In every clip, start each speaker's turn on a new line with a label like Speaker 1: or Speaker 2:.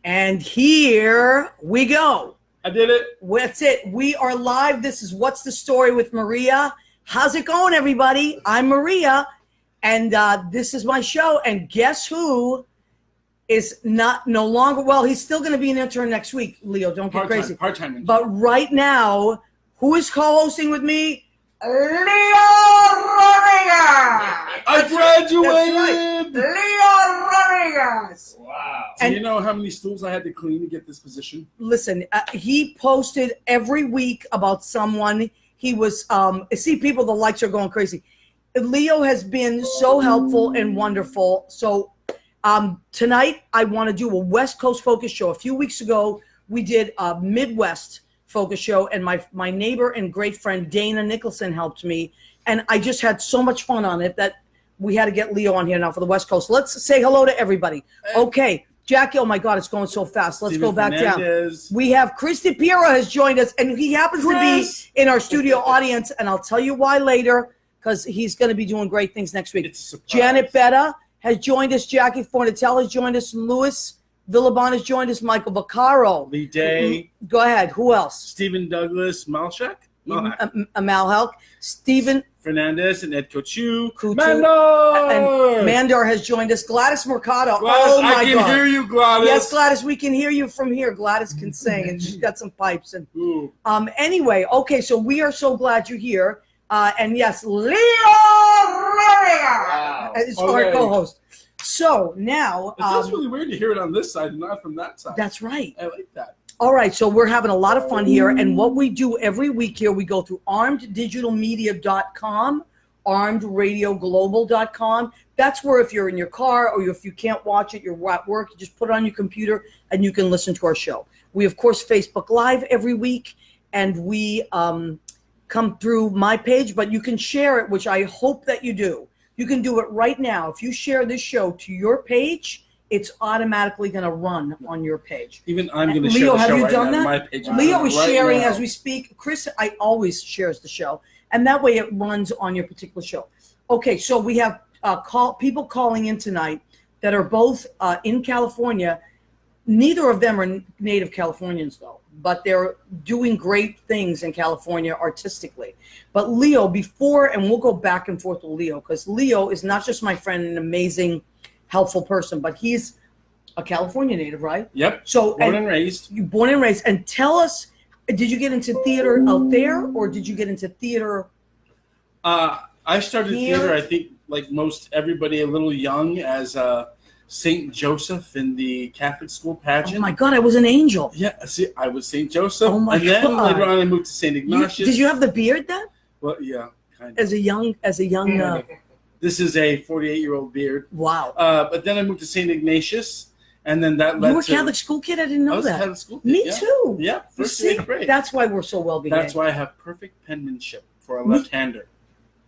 Speaker 1: And here we go.
Speaker 2: I did it.
Speaker 1: That's it. We are live. This is What's the Story with Maria. How's it going, everybody? I'm Maria, and this is my show. And guess who is no longer, well, he's still going to be an intern next week, Leo. Don't get crazy.
Speaker 2: Part-time intern.
Speaker 1: But right now, who is co-hosting with me? Leo Rodriguez.
Speaker 2: I graduated.
Speaker 1: That's right. Leo Rodriguez.
Speaker 2: Wow.
Speaker 1: And
Speaker 2: do you know how many stools I had to clean to get this position?
Speaker 1: Listen, he posted every week about someone. He was, see, people, the likes are going crazy. Leo has been so helpful and wonderful. So tonight, I want to do a West Coast focus show. A few weeks ago, we did a Midwest focus show, and my neighbor and great friend Dana Nicholson helped me, and I just had so much fun on it that we had to get Leo on here now for the West Coast. Let's say hello to everybody. Okay, Jackie, oh my God, it's going so fast. Let's go back down. We have Chris DiPiero has joined us, and he happens to be in our studio audience, and I'll tell you why later, because he's going to be doing great things next week. Janet Betta has joined us. Jackie Fornatella has joined us. Louis Villabon has joined us. Michael Vaccaro.
Speaker 2: Lee Day.
Speaker 1: Go ahead. Who else?
Speaker 2: Stephen Douglas Malchuk.
Speaker 1: Malhak. Stephen
Speaker 2: Fernandez and Ed Kochu.
Speaker 1: Mandar. And Mandar has joined us. Gladys Mercado.
Speaker 2: Gladys,
Speaker 1: oh my God.
Speaker 2: I can hear you, Gladys.
Speaker 1: Yes, Gladys, we can hear you from here. Gladys can sing, and she's got some pipes. And anyway, okay, so we are so glad you're here. And yes, Leo Rodriguez is our co-host. So now
Speaker 2: it feels really weird to hear it on this side and not from that side.
Speaker 1: That's right.
Speaker 2: I like that.
Speaker 1: All right, so we're having a lot of fun here, and what we do every week here, we go through armeddigitalmedia.com, armedradioglobal.com. That's where if you're in your car or if you can't watch it, you're at work, you just put it on your computer and you can listen to our show. We, of course, Facebook Live every week, and we come through my page, but you can share it, which I hope that you do. You can do it right now. If you share this show to your page, it's automatically going to run on your page.
Speaker 2: Even I'm going to share the show right now on my page.
Speaker 1: Leo is sharing as we speak. Chris, I always shares the show, and that way it runs on your particular show. Okay, so we have people calling in tonight that are both in California. Neither of them are native Californians, though, but they're doing great things in California artistically. But Leo, and we'll go back and forth with Leo, because Leo is not just my friend, an amazing, helpful person, but he's a California native, right?
Speaker 2: Yep.
Speaker 1: So
Speaker 2: born and raised.
Speaker 1: You born and raised. And tell us, did you get into theater out there, or did you get into theater?
Speaker 2: I started theater, I think, like most everybody, a little young, as St. Joseph in the Catholic school pageant.
Speaker 1: Oh my God, I was an angel.
Speaker 2: Yeah, see, I was St. Joseph.
Speaker 1: Oh my
Speaker 2: and then
Speaker 1: God.
Speaker 2: later on I moved to St. Ignatius.
Speaker 1: Did you have the beard then?
Speaker 2: Well, yeah, kind of.
Speaker 1: As a young.
Speaker 2: This is a 48-year-old beard.
Speaker 1: Wow.
Speaker 2: But then I moved to St. Ignatius, and then that led to...
Speaker 1: You were a Catholic school kid? I didn't know that.
Speaker 2: I was a Catholic school kid,
Speaker 1: Me too.
Speaker 2: Yeah, first grade.
Speaker 1: That's why we're so well behaved.
Speaker 2: That's why I have perfect penmanship for a left-hander.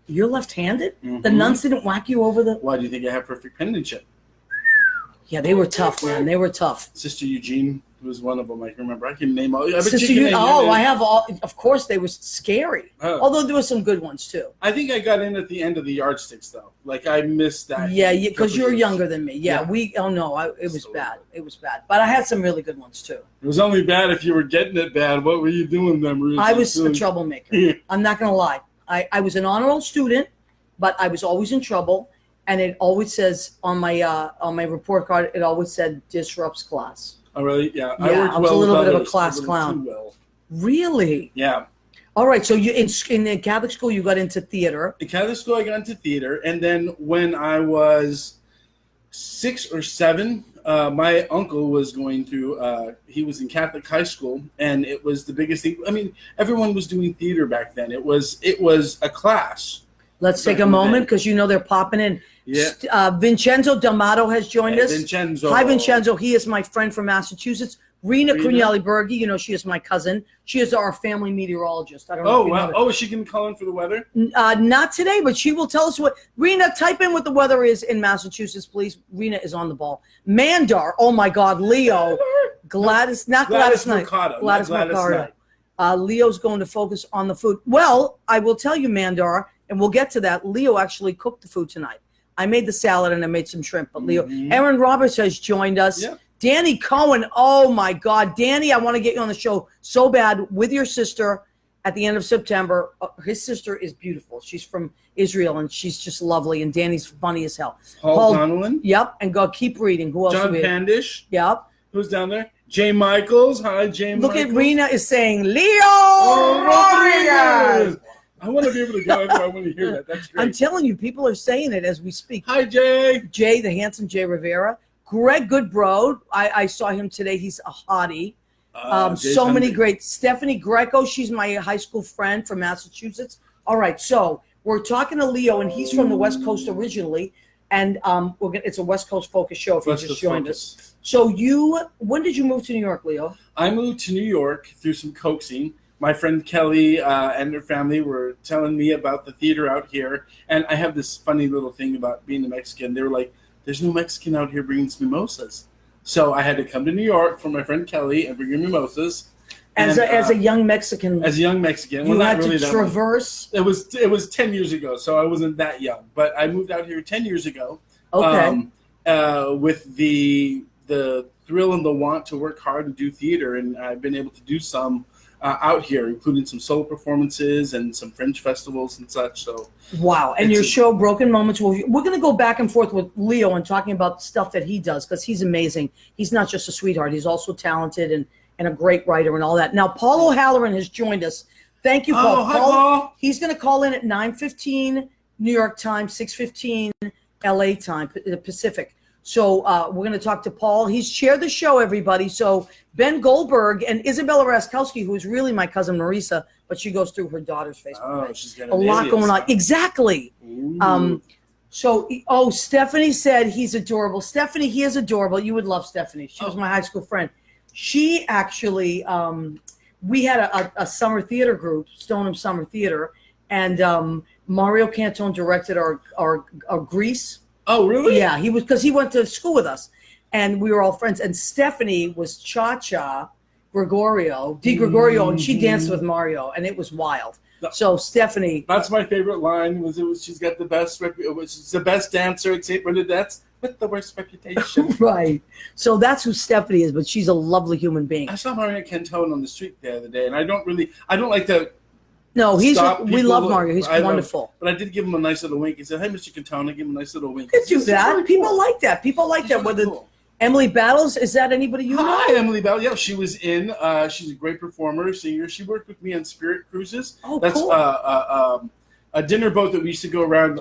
Speaker 1: You're left-handed?
Speaker 2: Mm-hmm.
Speaker 1: The nuns didn't whack you over the...
Speaker 2: Why do you think I have perfect penmanship?
Speaker 1: Yeah, they were tough, man. They were tough.
Speaker 2: Sister Eugene was one of them. I can remember. I can name all.
Speaker 1: I have all. Of course, they were scary.
Speaker 2: Oh.
Speaker 1: Although there were some good ones too.
Speaker 2: I think I got in at the end of the yardsticks, though. Like I missed that.
Speaker 1: Yeah, because you're younger than me. Yeah, it was bad. It was bad. But I had some really good ones too.
Speaker 2: It was only bad if you were getting it bad. What were you doing then, Maria?
Speaker 1: I was a troublemaker. I'm not gonna lie. I was an honor roll student, but I was always in trouble. And it always says on my report card, it always said disrupts class.
Speaker 2: Oh, really? Yeah.
Speaker 1: I was a little bit of a class clown.
Speaker 2: Well.
Speaker 1: Really?
Speaker 2: Yeah.
Speaker 1: All right. So you in the Catholic school, you got into theater.
Speaker 2: In Catholic school, I got into theater, and then when I was 6 or 7, my uncle was going through. He was in Catholic high school, and it was the biggest thing. I mean, everyone was doing theater back then. It was a class.
Speaker 1: Let's take a moment because they're popping in.
Speaker 2: Yeah.
Speaker 1: Vincenzo D'Amato has joined us.
Speaker 2: Vincenzo.
Speaker 1: Hi, Vincenzo. He is my friend from Massachusetts. Rena Crunielli-Bergi, she is my cousin. She is our family meteorologist. I don't know if you know that.
Speaker 2: Oh, is she going to call in for the weather?
Speaker 1: Not today, but she will tell us what. Rena, type in what the weather is in Massachusetts, please. Rena is on the ball. Mandar, oh my God, Leo. Gladys
Speaker 2: Mercado.
Speaker 1: Gladys Mercado. Leo's going to focus on the food. Well, I will tell you, Mandar, and we'll get to that. Leo actually cooked the food tonight. I made the salad and I made some shrimp, but Leo. Aaron Roberts has joined us.
Speaker 2: Yeah.
Speaker 1: Danny Cohen. Oh my God, Danny, I want to get you on the show so bad with your sister at the end of September. His sister is beautiful. She's from Israel and she's just lovely. And Danny's funny as hell.
Speaker 2: Paul Connellan.
Speaker 1: Yep. And go keep reading. Who else?
Speaker 2: John Pandish.
Speaker 1: Yep.
Speaker 2: Who's down there? Jay Michaels. Hi, Jay
Speaker 1: Look
Speaker 2: Michaels.
Speaker 1: at Rena is saying Leo Rodriguez.
Speaker 2: I want to be able to go if I want to hear that. That's great.
Speaker 1: I'm telling you, people are saying it as we speak.
Speaker 2: Hi, Jay.
Speaker 1: Jay, the handsome Jay Rivera. Greg Goodbro. I saw him today. He's a hottie. So many great. Stephanie Greco. She's my high school friend from Massachusetts. All right. So we're talking to Leo, and he's from the West Coast originally. And it's a West Coast focus show if you just joined us. So when did you move to New York, Leo?
Speaker 2: I moved to New York through some coaxing. My friend Kelly and her family were telling me about the theater out here. And I have this funny little thing about being a Mexican. They were like, there's no Mexican out here bringing mimosas. So I had to come to New York for my friend Kelly and bring her mimosas.
Speaker 1: As a young Mexican.
Speaker 2: As a young Mexican.
Speaker 1: You had to traverse.
Speaker 2: It was 10 years ago, so I wasn't that young. But I moved out here 10 years ago.
Speaker 1: Okay.
Speaker 2: With the thrill and the want to work hard and do theater. And I've been able to do some out here, including some solo performances and some fringe festivals and such. So
Speaker 1: wow. And your show, Broken Moments, we're going to go back and forth with Leo and talking about the stuff that he does because he's amazing. He's not just a sweetheart. He's also talented and a great writer and all that. Now, Paul O'Halloran has joined us. Thank you, Paul.
Speaker 2: Hi, Paul.
Speaker 1: He's going to call in at 9:15 New York time, 6:15 LA time, Pacific. So we're going to talk to Paul. He's shared the show, everybody. So Ben Goldberg and Isabella Raskowski, who is really my cousin Marisa, but she goes through her daughter's Facebook page.
Speaker 2: She's got
Speaker 1: a lot going on. Exactly. Stephanie said he's adorable. Stephanie, he is adorable. You would love Stephanie. She was my high school friend. She actually, we had a summer theater group, Stoneham Summer Theater, and Mario Cantone directed our Grease.
Speaker 2: Oh, really?
Speaker 1: Yeah, he was because he went to school with us, and we were all friends. And Stephanie was Cha-Cha Di Gregorio, and she danced with Mario, and it was wild. So Stephanie,
Speaker 2: that's my favorite line. She's got the best. She's the best dancer at St. Bernadette's with the worst reputation.
Speaker 1: Right. So that's who Stephanie is, but she's a lovely human being.
Speaker 2: I saw Mario Cantone on the street the other day, and I don't like to.
Speaker 1: No, we love Mario. He's wonderful.
Speaker 2: But I did give him a nice little wink. He said, "Hey, Mr. Cantone," I give him a nice little wink.
Speaker 1: You could do that. People like that. People like that. Whether cool. Emily Battles, is that anybody you know?
Speaker 2: Hi, Emily Battles. Yeah, she was in. She's a great performer, singer. She worked with me on Spirit Cruises.
Speaker 1: Oh,
Speaker 2: that's
Speaker 1: cool.
Speaker 2: A dinner boat that we used to go around.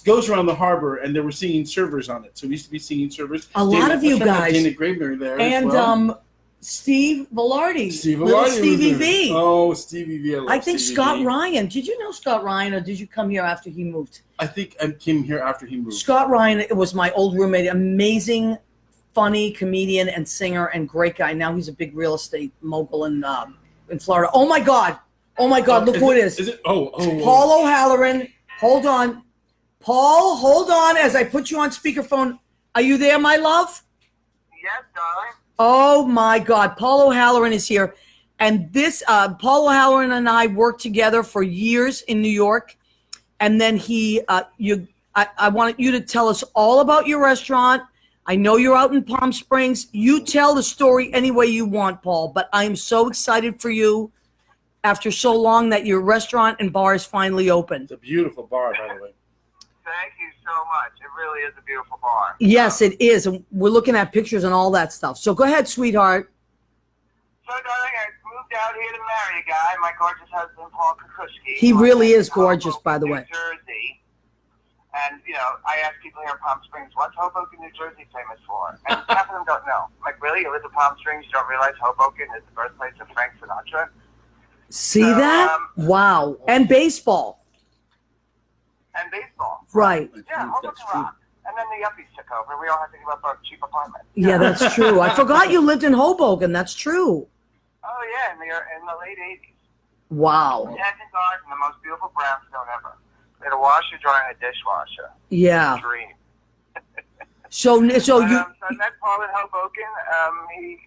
Speaker 2: Goes around the harbor, and there were singing servers on it. So we used to be singing servers.
Speaker 1: A lot of you guys.
Speaker 2: Dana Gravener there
Speaker 1: and
Speaker 2: as well.
Speaker 1: Steve Velarde.
Speaker 2: Little
Speaker 1: Stevie V.
Speaker 2: Oh, Stevie V.
Speaker 1: I think Scott Ryan. Did you know Scott Ryan, or did you come here after he moved?
Speaker 2: I think I came here after he moved.
Speaker 1: Scott Ryan was my old roommate. Amazing, funny comedian and singer and great guy. Now he's a big real estate mogul in Florida. Oh my God. Look who it is.
Speaker 2: Is it?
Speaker 1: Paul O'Halloran. Hold on. Paul, hold on as I put you on speakerphone. Are you there, my love?
Speaker 3: Yes, darling.
Speaker 1: Oh my God, Paul O'Halloran is here. And this, Paul O'Halloran and I worked together for years in New York. And then I wanted you to tell us all about your restaurant. I know you're out in Palm Springs. You tell the story any way you want, Paul, but I am so excited for you after so long that your restaurant and bar is finally open.
Speaker 2: It's a beautiful bar, by the way.
Speaker 3: Thank you so much. It really is a beautiful bar.
Speaker 1: Yes, it is. And we're looking at pictures and all that stuff. So go ahead, sweetheart.
Speaker 3: So, darling, I moved out here to marry a guy, my gorgeous husband, Paul Kukushki.
Speaker 1: He really is gorgeous, by the way.
Speaker 3: New Jersey. And, I ask people here in Palm Springs, what's Hoboken, New Jersey famous for? And half of them don't know. I'm like, really? You live in Palm Springs? You don't realize Hoboken is the birthplace of Frank Sinatra?
Speaker 1: See that? Wow. And baseball.
Speaker 3: And baseball.
Speaker 1: Right.
Speaker 3: Yeah, Hoboken rock. And then the yuppies took over. We all had to give up our cheap apartment.
Speaker 1: Yeah, that's true. I forgot you lived in Hoboken. That's true.
Speaker 3: Oh, yeah, in the late 80s.
Speaker 1: Wow.
Speaker 3: Manhattan Garden, the most beautiful brownstone ever. We had a washer, dryer, and a dishwasher.
Speaker 1: Yeah.
Speaker 3: Dream.
Speaker 1: So you.
Speaker 3: So I met Paul in Hoboken. He,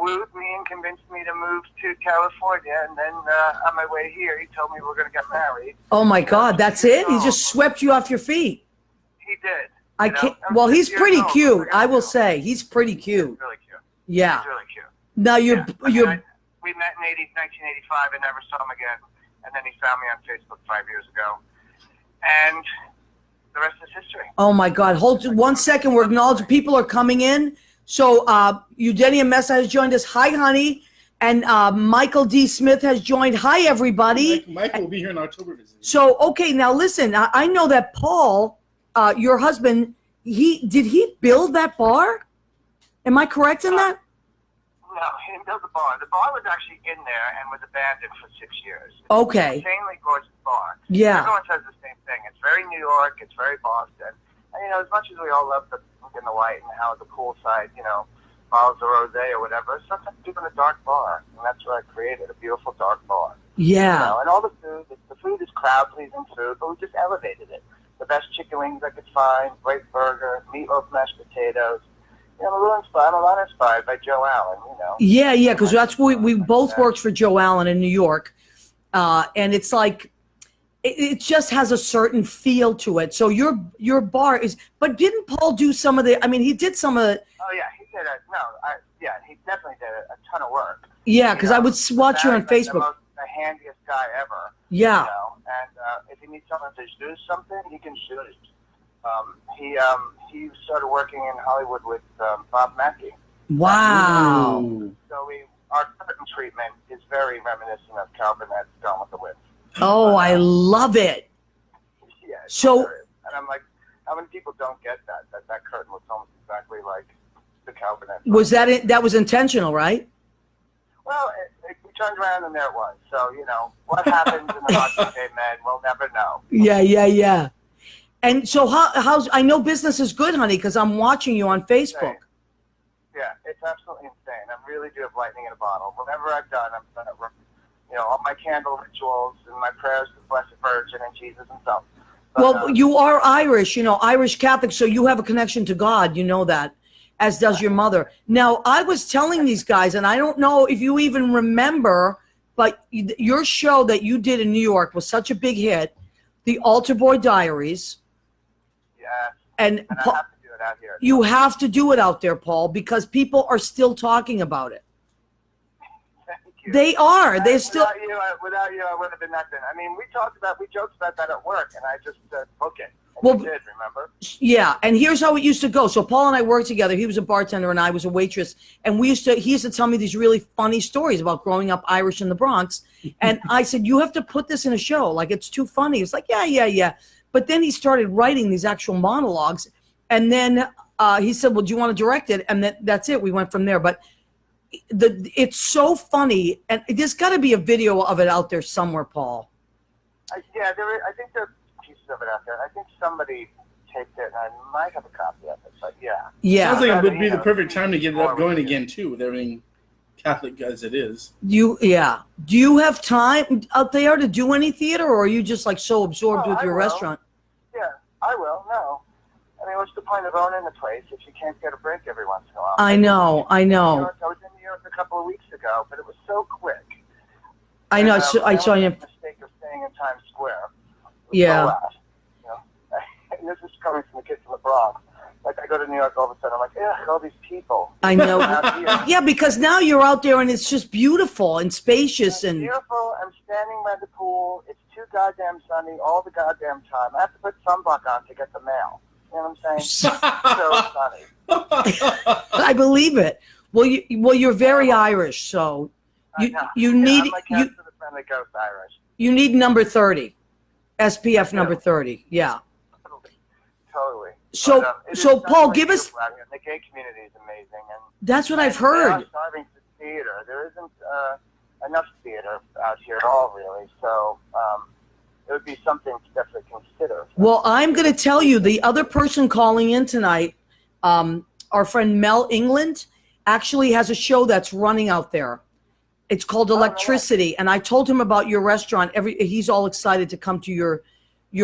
Speaker 3: wooed me and convinced me to move to California. And then on my way here, he told me we were going to get married.
Speaker 1: Oh my God, that's it? He just swept you off your feet.
Speaker 3: He did.
Speaker 1: I can't. Well, he's pretty cute. I will say he's pretty cute.
Speaker 3: Really cute.
Speaker 1: Yeah.
Speaker 3: He's really cute.
Speaker 1: Now
Speaker 3: Yeah. I mean,
Speaker 1: you're
Speaker 3: we met in 1985 and never saw him again. And then he found me on Facebook 5 years ago. And the rest is history.
Speaker 1: oh my God, hold 1 second. We're acknowledging people are coming in. So Eugenia Mesa has joined us. Hi, honey. And Michael D. Smith has joined. Hi, everybody.
Speaker 2: Michael will be here in October visiting.
Speaker 1: So, okay, now listen, I know that Paul, your husband, did he build that bar? Am I correct in that?
Speaker 3: No, he didn't build the bar. The bar was actually in there and was abandoned for 6 years.
Speaker 1: Okay.
Speaker 3: It's an insanely gorgeous bar.
Speaker 1: Yeah.
Speaker 3: Everyone says the same thing. It's very New York. It's very Boston. And, you know, as much as we all love the pink and the white and how the poolside, you know, bottles of rosé or whatever, sometimes doing a dark bar. And that's what I created, a beautiful dark bar.
Speaker 1: Yeah.
Speaker 3: You know, and all the food is crowd-pleasing food, but we just elevated it. The best chicken wings I could find, great burger, meatloaf, mashed potatoes. You know, I'm a little inspired. I'm a lot inspired by Joe Allen, you know.
Speaker 1: Yeah, because that's what we both worked for Joe Allen in New York. And it's like, it just has a certain feel to it. So your bar is, but didn't Paul do some of the, I mean, he did some of the.
Speaker 3: Oh, yeah, he did he definitely did a ton of work.
Speaker 1: Yeah, because I would watch you on Facebook.
Speaker 3: The handiest guy ever.
Speaker 1: Yeah.
Speaker 3: You know? And if you need someone to do something, he can shoot it. He started working in Hollywood with Bob Mackie.
Speaker 1: Wow.
Speaker 2: Ooh.
Speaker 3: So our curtain treatment is very reminiscent of Calvin at Gone with the Wind.
Speaker 1: Oh, I love it.
Speaker 3: Yeah.
Speaker 1: So,
Speaker 3: and I'm like, how many people don't get that curtain was almost exactly like the Calvin at.
Speaker 1: was that was intentional, right?
Speaker 3: Well, we turned around and there it was. So, you know, what happens in the Hudson Bay Men, we'll never know.
Speaker 1: Yeah. And so how's, I know business is good, honey, because I'm watching you on Facebook.
Speaker 3: Yeah, it's absolutely insane. I really do have lightning in a bottle. Whatever I've done, I've done it right. You know, all my candle rituals and my prayers to the Blessed Virgin and Jesus himself. But,
Speaker 1: Well, you are Irish, you know, Irish Catholic, so you have a connection to God, you know that, as does your mother. Now, I was telling these guys, and I don't know if you even remember, but your show that you did in New York was such a big hit, The Altar Boy Diaries.
Speaker 3: yeah,
Speaker 1: And
Speaker 3: I
Speaker 1: Paul,
Speaker 3: have to do it out here.
Speaker 1: you have to do it out there, Paul, because people are still talking about it.
Speaker 3: Thank you.
Speaker 1: They are. They're still.
Speaker 3: Without you, I wouldn't have been nothing. I mean, we joked about that at work, and I just book it. And
Speaker 1: Well,
Speaker 3: we did, remember?
Speaker 1: Yeah, and here's how it used to go. So Paul and I worked together. He was a bartender and I was a waitress. And he used to tell me these really funny stories about growing up Irish in the Bronx. And I said, you have to put this in a show. Like, it's too funny. It's like, yeah. But then he started writing these actual monologues. And then he said, well, do you want to direct it? And that's it. We went from there. But it's so funny. And there's got to be a video of it out there somewhere, Paul.
Speaker 3: I think there are pieces of it out there. I think somebody taped it, and I might have a copy of it. But yeah.
Speaker 1: Yeah.
Speaker 2: Sounds like it would be the perfect time to get it up going again too, with everything Catholic as it is. Do you have time out there to do any theater, or are you just like so absorbed with your restaurant?
Speaker 3: Yeah, I will. No, I mean, what's the point of owning the place if you can't get a break every once in a while?
Speaker 1: I know.
Speaker 3: I was in New York a couple of weeks ago, but it was so quick.
Speaker 1: I know.
Speaker 3: I
Speaker 1: I saw you.
Speaker 3: made the mistake of staying in Times Square.
Speaker 1: Yeah.
Speaker 3: You know, and this is coming from the kid from the Bronx. Like, I go to New York all of a sudden, I'm like, ugh, all these people.
Speaker 1: I know.
Speaker 3: Out here.
Speaker 1: Yeah, because now you're out there and it's just beautiful and spacious and.
Speaker 3: Beautiful. I'm standing by the pool. It's too goddamn sunny all the goddamn time. I have to put sunblock on to get the mail. You know what I'm saying? So sunny.
Speaker 1: I believe it. Well, you're very Irish, so you need
Speaker 3: I'm like
Speaker 1: you
Speaker 3: to the friendly ghost Irish.
Speaker 1: you need number 30, SPF number 30. Yeah.
Speaker 3: Totally.
Speaker 1: So
Speaker 3: But, it is
Speaker 1: Paul,
Speaker 3: definitely
Speaker 1: give us.
Speaker 3: beautiful out here. The gay community is amazing, and
Speaker 1: That's what I've
Speaker 3: they
Speaker 1: heard.
Speaker 3: are starving for theater. There isn't enough theater out here at all, really. So it would be something to definitely consider.
Speaker 1: Well, I'm going to tell you, the other person calling in tonight, our friend Mel England, actually has a show that's running out there. It's called Electricity, and I told him about your restaurant. He's all excited to come to your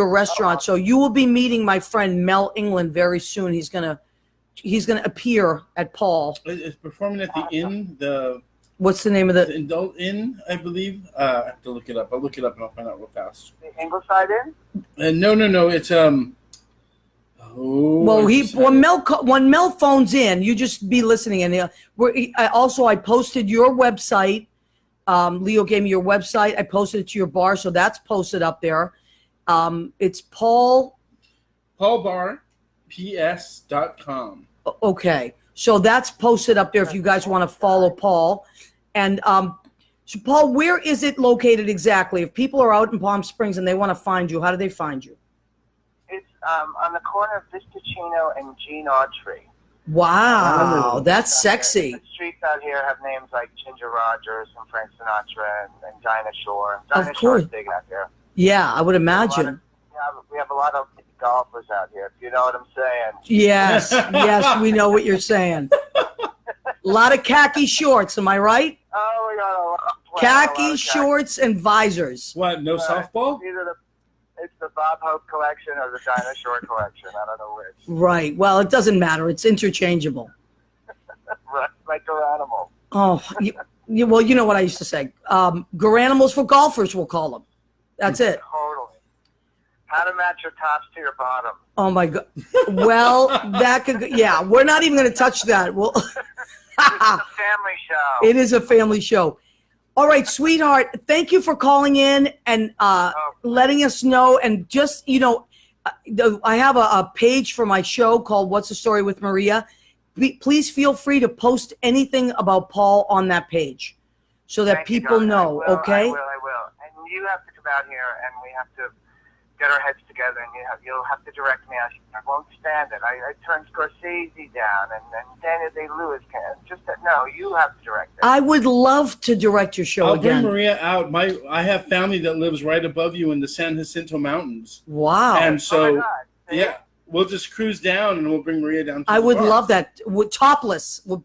Speaker 1: restaurant. So you will be meeting my friend Mel England very soon. He's gonna appear at Paul.
Speaker 2: It's performing at the Inn,
Speaker 1: What's the name of
Speaker 2: the
Speaker 1: the?
Speaker 2: Adult Inn, I believe. I have to look it up. I'll look it up and I'll find out real fast.
Speaker 3: The Ingleside Inn?
Speaker 2: No. It's oh Oh,
Speaker 1: Well,
Speaker 2: I just had it.
Speaker 1: when Mel phones in, you just be listening. And I posted your website. Leo gave me your website. I posted it to your bar, so that's posted up there. It's Paul.
Speaker 2: PaulBarPS.com.
Speaker 1: Okay, so that's posted up there if you guys want to follow Paul. And so Paul, where is it located exactly? If people are out in Palm Springs and they want to find you, how do they find you?
Speaker 3: It's on the corner of Vistachino and Gene Autry.
Speaker 1: Wow, that's sexy.
Speaker 3: The streets out here have names like Ginger Rogers and Frank Sinatra and Dinah Shore. And
Speaker 1: Of
Speaker 3: Dinah
Speaker 1: course.
Speaker 3: Shore's big out there.
Speaker 1: Yeah, I would imagine.
Speaker 3: We have a lot of golfers out here, if you know what I'm saying.
Speaker 1: Yes, yes, we know what you're saying. A lot of khaki shorts, am I right?
Speaker 3: Oh, we got a lot of
Speaker 1: Khaki shorts and visors.
Speaker 2: What? No softball?
Speaker 3: It's the Bob Hope collection or the Dinah Shore collection. I don't know which.
Speaker 1: Right. Well, it doesn't matter. It's interchangeable.
Speaker 3: Right, like Geronimo.
Speaker 1: Oh, well, you know what I used to say. Garanimals for golfers, we'll call them. That's it.
Speaker 3: Totally. How to match your tops to your bottom.
Speaker 1: Oh my God. Well, that could. Yeah, we're not even going to touch that. Well,
Speaker 3: It's a family show.
Speaker 1: it is a family show. All right, sweetheart. Thank you for calling in and letting us know. And just I have a page for my show called "What's the Story with Maria." Please feel free to post anything about Paul on that page, so that
Speaker 3: Thank you,
Speaker 1: people
Speaker 3: darling.
Speaker 1: know.
Speaker 3: I will.
Speaker 1: Okay.
Speaker 3: I will. And you have to come out here, and we have to get our heads together, and you'll have to direct me. I won't stand it. I turned Scorsese down, and Daniel Day-Lewis can. No, you have to direct it.
Speaker 1: I would love to direct your show
Speaker 2: I'll
Speaker 1: again.
Speaker 2: bring Maria out. I have family that lives right above you in the San Jacinto Mountains.
Speaker 1: Wow.
Speaker 2: And
Speaker 3: Oh
Speaker 2: so,
Speaker 3: my God. See?
Speaker 2: yeah, we'll just cruise down and we'll bring Maria down to
Speaker 1: I
Speaker 2: the
Speaker 1: would
Speaker 2: bar.
Speaker 1: love that. Topless. The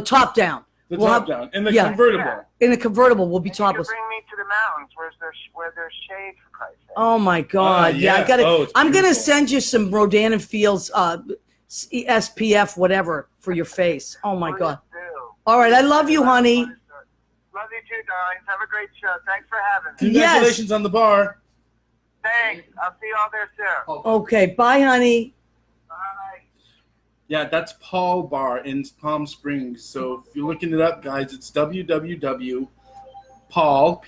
Speaker 1: top down.
Speaker 2: The
Speaker 1: We'll
Speaker 2: top
Speaker 1: have-
Speaker 2: down. And the
Speaker 1: yeah.
Speaker 2: convertible.
Speaker 3: Yeah.
Speaker 1: In a convertible, we'll be
Speaker 3: And you can
Speaker 1: topless.
Speaker 3: bring me to the mountains where there's shade, for Christ's sake.
Speaker 1: Oh my God!
Speaker 2: yeah.
Speaker 1: I gotta.
Speaker 2: Oh, it's
Speaker 1: I'm gonna
Speaker 2: beautiful.
Speaker 1: send you some Rodan and Fields SPF whatever for your face. Oh my
Speaker 3: Please
Speaker 1: God!
Speaker 3: do.
Speaker 1: All right, I love you, honey.
Speaker 3: Love you too, darlings. Have a great show. Thanks for having me.
Speaker 2: Congratulations on the bar.
Speaker 3: Thanks. I'll see you all there soon.
Speaker 1: Okay, bye, honey.
Speaker 3: Bye.
Speaker 2: Yeah, that's Paul Bar in Palm Springs. So if you're looking it up, guys, it's www.paul, Paul,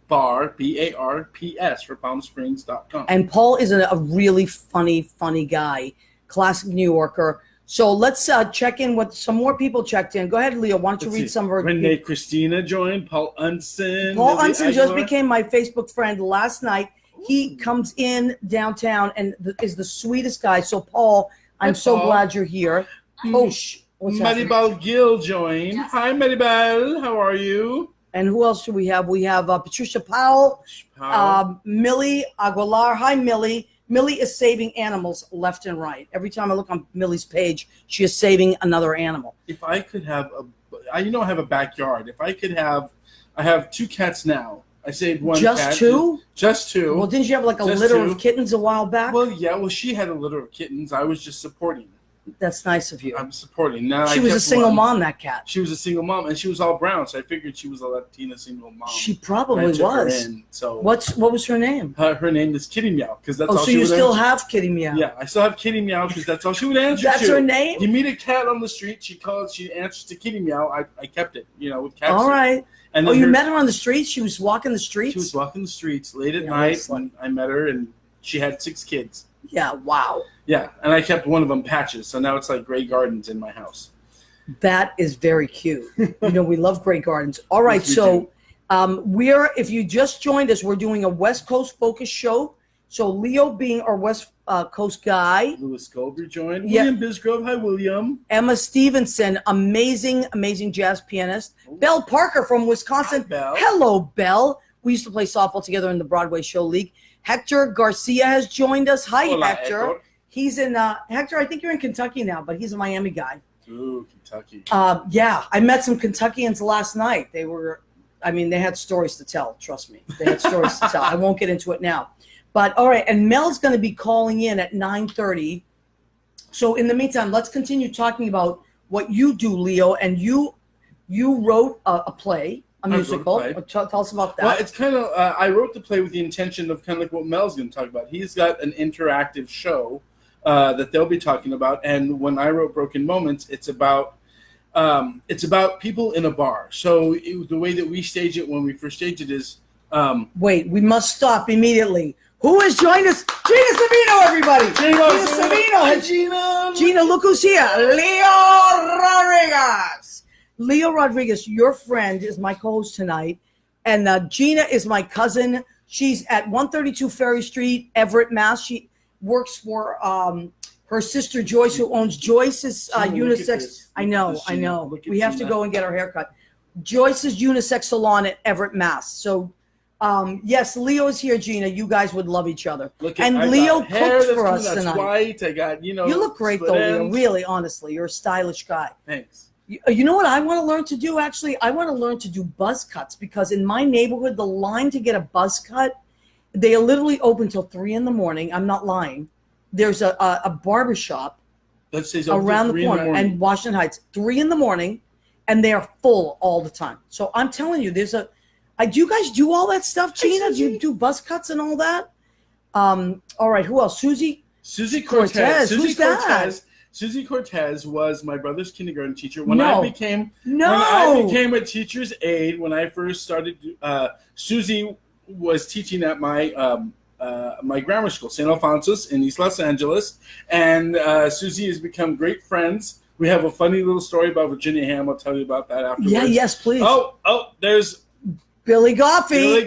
Speaker 2: bar, BARPS for PalmSprings.com.
Speaker 1: And Paul is a really funny guy, classic New Yorker. So let's check in with some more people checked in. Go ahead, Leo. Why don't you
Speaker 2: Let's
Speaker 1: read
Speaker 2: see.
Speaker 1: some of our
Speaker 2: Renee Christina joined. Paul Unson.
Speaker 1: Paul
Speaker 2: Lily
Speaker 1: Unson just
Speaker 2: Aguilar.
Speaker 1: became my Facebook friend last night. He comes in downtown and is the sweetest guy. So, Paul, I'm
Speaker 2: Hi,
Speaker 1: so
Speaker 2: Paul.
Speaker 1: glad you're here. Oh, what's happening?
Speaker 2: Maribel Gill joined. Hi, Maribel. How are you?
Speaker 1: And who else do we have? We have Patricia Powell, Millie Aguilar. Hi, Millie. Millie is saving animals left and right. Every time I look on Millie's page, she is saving another animal.
Speaker 2: If I could have I have a backyard. If I could have, I have 2 cats now. I saved 1
Speaker 1: Just
Speaker 2: cat.
Speaker 1: 2?
Speaker 2: Just 2.
Speaker 1: Well, didn't you have like a
Speaker 2: Just
Speaker 1: litter
Speaker 2: 2.
Speaker 1: of kittens a while back?
Speaker 2: Well, yeah. Well, she had a litter of kittens. I was just supporting.
Speaker 1: That's nice of you.
Speaker 2: I'm supporting. Now
Speaker 1: She
Speaker 2: I
Speaker 1: was a
Speaker 2: kept
Speaker 1: single
Speaker 2: one.
Speaker 1: mom, that cat.
Speaker 2: She was a single mom, and she was all brown, so I figured she was a Latina single mom.
Speaker 1: She
Speaker 2: And I
Speaker 1: probably
Speaker 2: took her
Speaker 1: was.
Speaker 2: in. So
Speaker 1: What was her name?
Speaker 2: her name is Kitty Meow because that's all
Speaker 1: Oh, so
Speaker 2: she
Speaker 1: you
Speaker 2: would
Speaker 1: still
Speaker 2: answer.
Speaker 1: have Kitty Meow?
Speaker 2: Yeah, I still have Kitty Meow because that's all she would answer
Speaker 1: That's
Speaker 2: to.
Speaker 1: her name?
Speaker 2: You meet a cat on the street, she answers to Kitty Meow. I kept it, with cats.
Speaker 1: All right.
Speaker 2: And
Speaker 1: Oh,
Speaker 2: then
Speaker 1: you
Speaker 2: her-
Speaker 1: met her on the street? She was walking the streets?
Speaker 2: She was walking the streets late at
Speaker 1: Yeah,
Speaker 2: night,
Speaker 1: that's like-
Speaker 2: and I met her, and she had 6 kids.
Speaker 1: Yeah, wow.
Speaker 2: Yeah, and I kept one of them Patches, so now it's like Grey Gardens in my house.
Speaker 1: That is very cute. We love Grey Gardens. All right,
Speaker 2: Yes, we
Speaker 1: so if you just joined us, we're doing a West Coast focus show. So Leo being our West Coast guy,
Speaker 2: Lewis Goldberg joined.
Speaker 1: Yeah.
Speaker 2: William Bisgrove. Hi, William.
Speaker 1: Emma Stevenson, amazing jazz pianist. Belle Parker from Wisconsin.
Speaker 2: Hi, Belle.
Speaker 1: Hello, Belle. We used to play softball together in the Broadway Show League. Hector Garcia has joined us. Hi,
Speaker 2: Hola,
Speaker 1: Hector.
Speaker 2: Hector.
Speaker 1: He's in Hector. I think you're in Kentucky now, but he's a Miami guy.
Speaker 2: Ooh, Kentucky.
Speaker 1: Yeah, I met some Kentuckians last night. They had stories to tell. Trust me, they had stories to tell. I won't get into it now. But all right, and Mel's going to be calling in at 9:30. So in the meantime, let's continue talking about what you do, Leo. And you wrote a play, a
Speaker 2: I wrote a
Speaker 1: musical.
Speaker 2: play.
Speaker 1: Tell us about that.
Speaker 2: Well, it's kind of, I wrote the play with the intention of kind of like what Mel's going to talk about. He's got an interactive show that they'll be talking about. And when I wrote Broken Moments, it's about people in a bar. So the way that we stage it when we first stage it is.
Speaker 1: Wait, we must stop immediately. Who has joined us? Gina Savino, everybody. Gina Savino. Gina, look who's here. Leo Rodriguez. Leo Rodriguez, your friend, is my co-host tonight. And Gina is my cousin. She's at 132 Ferry Street, Everett, Mass. She works for her sister Joyce, who owns Joyce's unisex. I know. We have to go and get our hair cut. Joyce's unisex salon at Everett, Mass. So, yes, Leo is here, Gina. You guys would love each other. Leo cooked for us tonight.
Speaker 2: White. I got, you
Speaker 1: look great, though, Leo. Really, honestly. You're a stylish guy.
Speaker 2: Thanks.
Speaker 1: You know what I want to learn to do, actually? I want to learn to do buzz cuts, because in my neighborhood, the line to get a buzz cut, they are literally open till 3 in the morning. I'm not lying. There's a barber shop around the corner and Washington Heights, 3 in the morning, and they are full all the time. So I'm telling you, do you guys do all that stuff, Gina? Do you do buzz cuts and all that? All right, who else? Susie Cortez. Who's that?
Speaker 2: Susie Cortez was my brother's kindergarten teacher. When I became a teacher's aide, when I first started, Susie was teaching at my my grammar school, St. Alphonsus in East Los Angeles, and Susie has become great friends. We have a funny little story about Virginia Ham. I'll tell you about that afterwards.
Speaker 1: Yeah, yes, please.
Speaker 2: Oh, there's
Speaker 1: Billy Goffey.
Speaker 2: Billy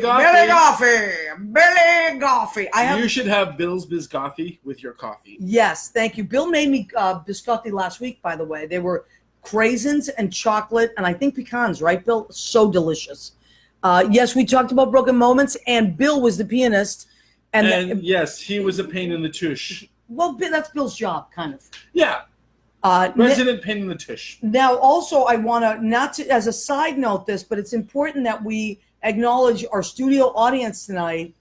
Speaker 1: Goffey.
Speaker 2: You should have Bill's Biscotti with your coffee.
Speaker 1: Yes, thank you. Bill made me biscotti last week, by the way. They were craisins and chocolate, and I think pecans, right, Bill? So delicious. Yes, we talked about Broken Moments, and Bill was the pianist. And
Speaker 2: yes, he was a pain in the tush.
Speaker 1: Well, that's Bill's job, kind of.
Speaker 2: Yeah. Resident pain in the tush. Now,
Speaker 1: also, I want to, not to, as a side note this, but it's important that we acknowledge our studio audience tonight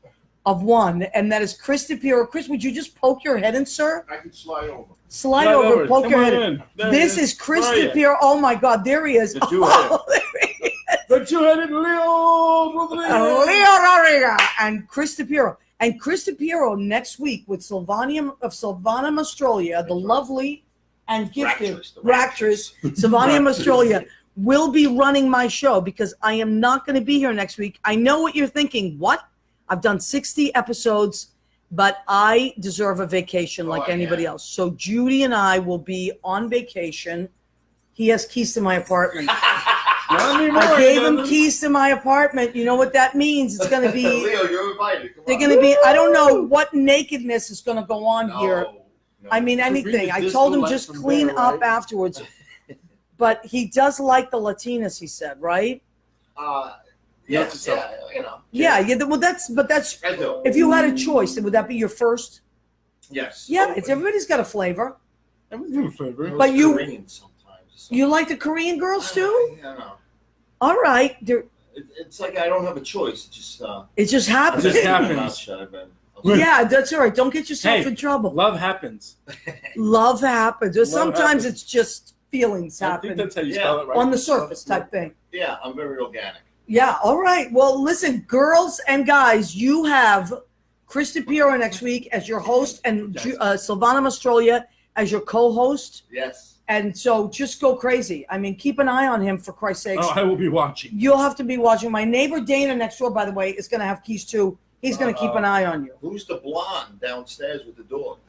Speaker 1: of one, and that is Chris DePiero. Chris, would you just poke your head in, sir?
Speaker 4: I can slide over.
Speaker 1: Slide over, poke
Speaker 2: Come
Speaker 1: your head
Speaker 2: in.
Speaker 1: This is Chris DePiero. Oh, my God, there he is.
Speaker 2: The two-headed Leo
Speaker 1: Rodriguez and Chris DePiero. And Chris DePiero next week with Sylvana Mastrolia, the lovely and gifted actress, Sylvana Mastrolia, will be running my show, because I am not going to be here next week. I know what you're thinking. What? I've done 60 episodes, but I deserve a vacation like anybody else. So Judy and I will be on vacation. He has keys to my apartment. I gave him keys to my apartment. You know what that means? It's going to be.
Speaker 4: Leo, you're invited.
Speaker 1: They're going to be. I don't know what nakedness is going to go on here. No. I mean, anything. I told him just clean up afterwards. But he does like the Latinas, he said, right?
Speaker 4: Yeah, you know.
Speaker 1: Yeah. Well, that's.
Speaker 4: I do.
Speaker 1: If you had a choice, would that be your first?
Speaker 4: Yes.
Speaker 1: Yeah, everybody's got a flavor.
Speaker 2: Everything's a flavor.
Speaker 1: But you.
Speaker 4: Korean sometimes.
Speaker 1: You like the Korean girls too?
Speaker 4: Yeah, no.
Speaker 1: All right.
Speaker 4: It's like I don't have a choice.
Speaker 1: It just happens.
Speaker 2: It just happens.
Speaker 1: Yeah, that's all right. Don't get yourself in trouble.
Speaker 2: Love happens.
Speaker 1: Love happens. Or sometimes it's just feelings happen.
Speaker 2: I think that's how you spell it, right?
Speaker 1: On the surface type thing.
Speaker 4: Yeah, I'm very organic.
Speaker 1: Yeah, all right. Well, listen, girls and guys, you have Chris DePiero next week as your host, and Sylvana Mastrolia as your co-host.
Speaker 4: Yes.
Speaker 1: And so just go crazy. I mean, keep an eye on him, for Christ's sakes.
Speaker 2: Oh, I will be watching.
Speaker 1: You'll have to be watching. My neighbor Dana next door, by the way, is going to have keys too. He's going to keep an eye on you.
Speaker 4: Who's the blonde downstairs with the dog?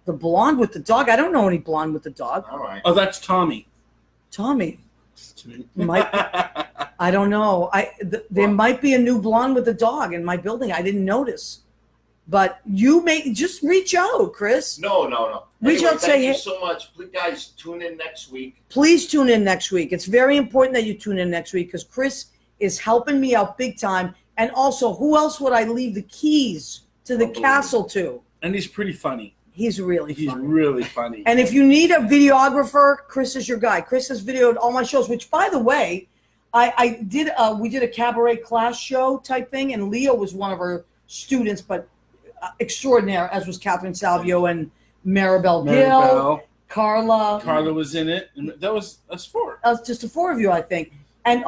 Speaker 1: The blonde with the dog? I don't know any blonde with the dog.
Speaker 4: All right.
Speaker 2: Oh, that's Tommy.
Speaker 1: Tommy. I don't know. There might be a new blonde with a dog in my building. I didn't notice. But you may just reach out, Chris.
Speaker 4: No.
Speaker 1: Reach out, say,
Speaker 4: thank you
Speaker 1: hey.
Speaker 4: so much. Please, guys, tune in next week.
Speaker 1: Please tune in next week. It's very important that you tune in next week, because Chris is helping me out big time. And also, who else would I leave the keys to the castle to?
Speaker 2: And he's pretty funny.
Speaker 1: He's really
Speaker 2: funny.
Speaker 1: And if you need a videographer, Chris is your guy. Chris has videoed all my shows, which, by the way, we did a cabaret class show type thing, and Leo was one of our students, but extraordinaire, as was Catherine Salvio and Maribel Gill, Carla.
Speaker 2: Carla was in it. And that was us four.
Speaker 1: Just the four of you, I think. And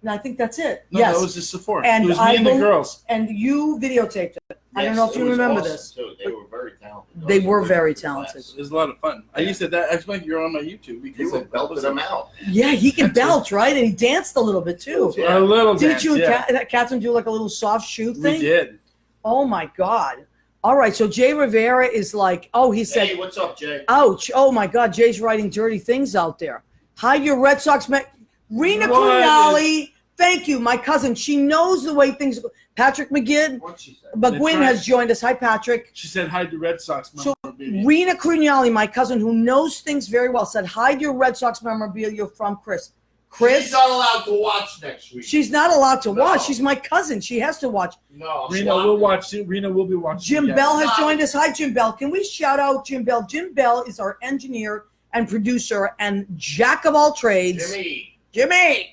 Speaker 1: I think that's it.
Speaker 2: No,
Speaker 1: yes.
Speaker 2: that was just the four.
Speaker 1: And
Speaker 2: it was me and the girls.
Speaker 1: And you videotaped it. I don't know if you remember
Speaker 4: awesome
Speaker 1: this.
Speaker 4: Too. They were very talented. talented.
Speaker 1: They were
Speaker 4: Those
Speaker 1: very
Speaker 4: the
Speaker 1: talented.
Speaker 4: class.
Speaker 2: It was a lot of fun. I used to that's why you're on my YouTube because
Speaker 4: You were
Speaker 2: that
Speaker 4: belting
Speaker 2: was
Speaker 4: them out.
Speaker 1: Yeah, he can
Speaker 2: That's it.
Speaker 1: belch, right? And he danced a little bit too.
Speaker 4: Yeah.
Speaker 2: a little
Speaker 1: Didn't
Speaker 2: dance,
Speaker 1: you
Speaker 2: yeah.
Speaker 1: and Catherine do like a little soft shoe thing?
Speaker 2: We did.
Speaker 1: Oh my God. All right. So Jay Rivera is like, oh, he said,
Speaker 4: Hey, what's up, Jay?
Speaker 1: ouch. Oh my God. Jay's writing dirty things out there. Hide your Red Sox. Rena
Speaker 2: What
Speaker 1: Cunali. Thank you. My cousin. She knows the way things go. Patrick McGinn.
Speaker 4: What'd she say?
Speaker 1: But
Speaker 2: That's
Speaker 1: Gwyn
Speaker 2: right.
Speaker 1: has joined us. Hi, Patrick.
Speaker 2: She said hi to Red Sox.
Speaker 1: So
Speaker 2: memorabilia.
Speaker 1: Rena Cunali, my cousin who knows things very well, said, hide your Red Sox memorabilia from Chris. Chris,
Speaker 4: She's not allowed to watch next week.
Speaker 1: she's not allowed to
Speaker 4: No.
Speaker 1: watch. She's my cousin. She has to watch.
Speaker 4: No,
Speaker 2: Rena will watch it. Rena will be watching.
Speaker 1: Jim
Speaker 2: yes.
Speaker 1: Bell has
Speaker 4: Stop.
Speaker 1: joined us. Hi, Jim Bell. Can we shout out Jim Bell? Jim Bell is our engineer and producer and jack of all trades. Jimmy.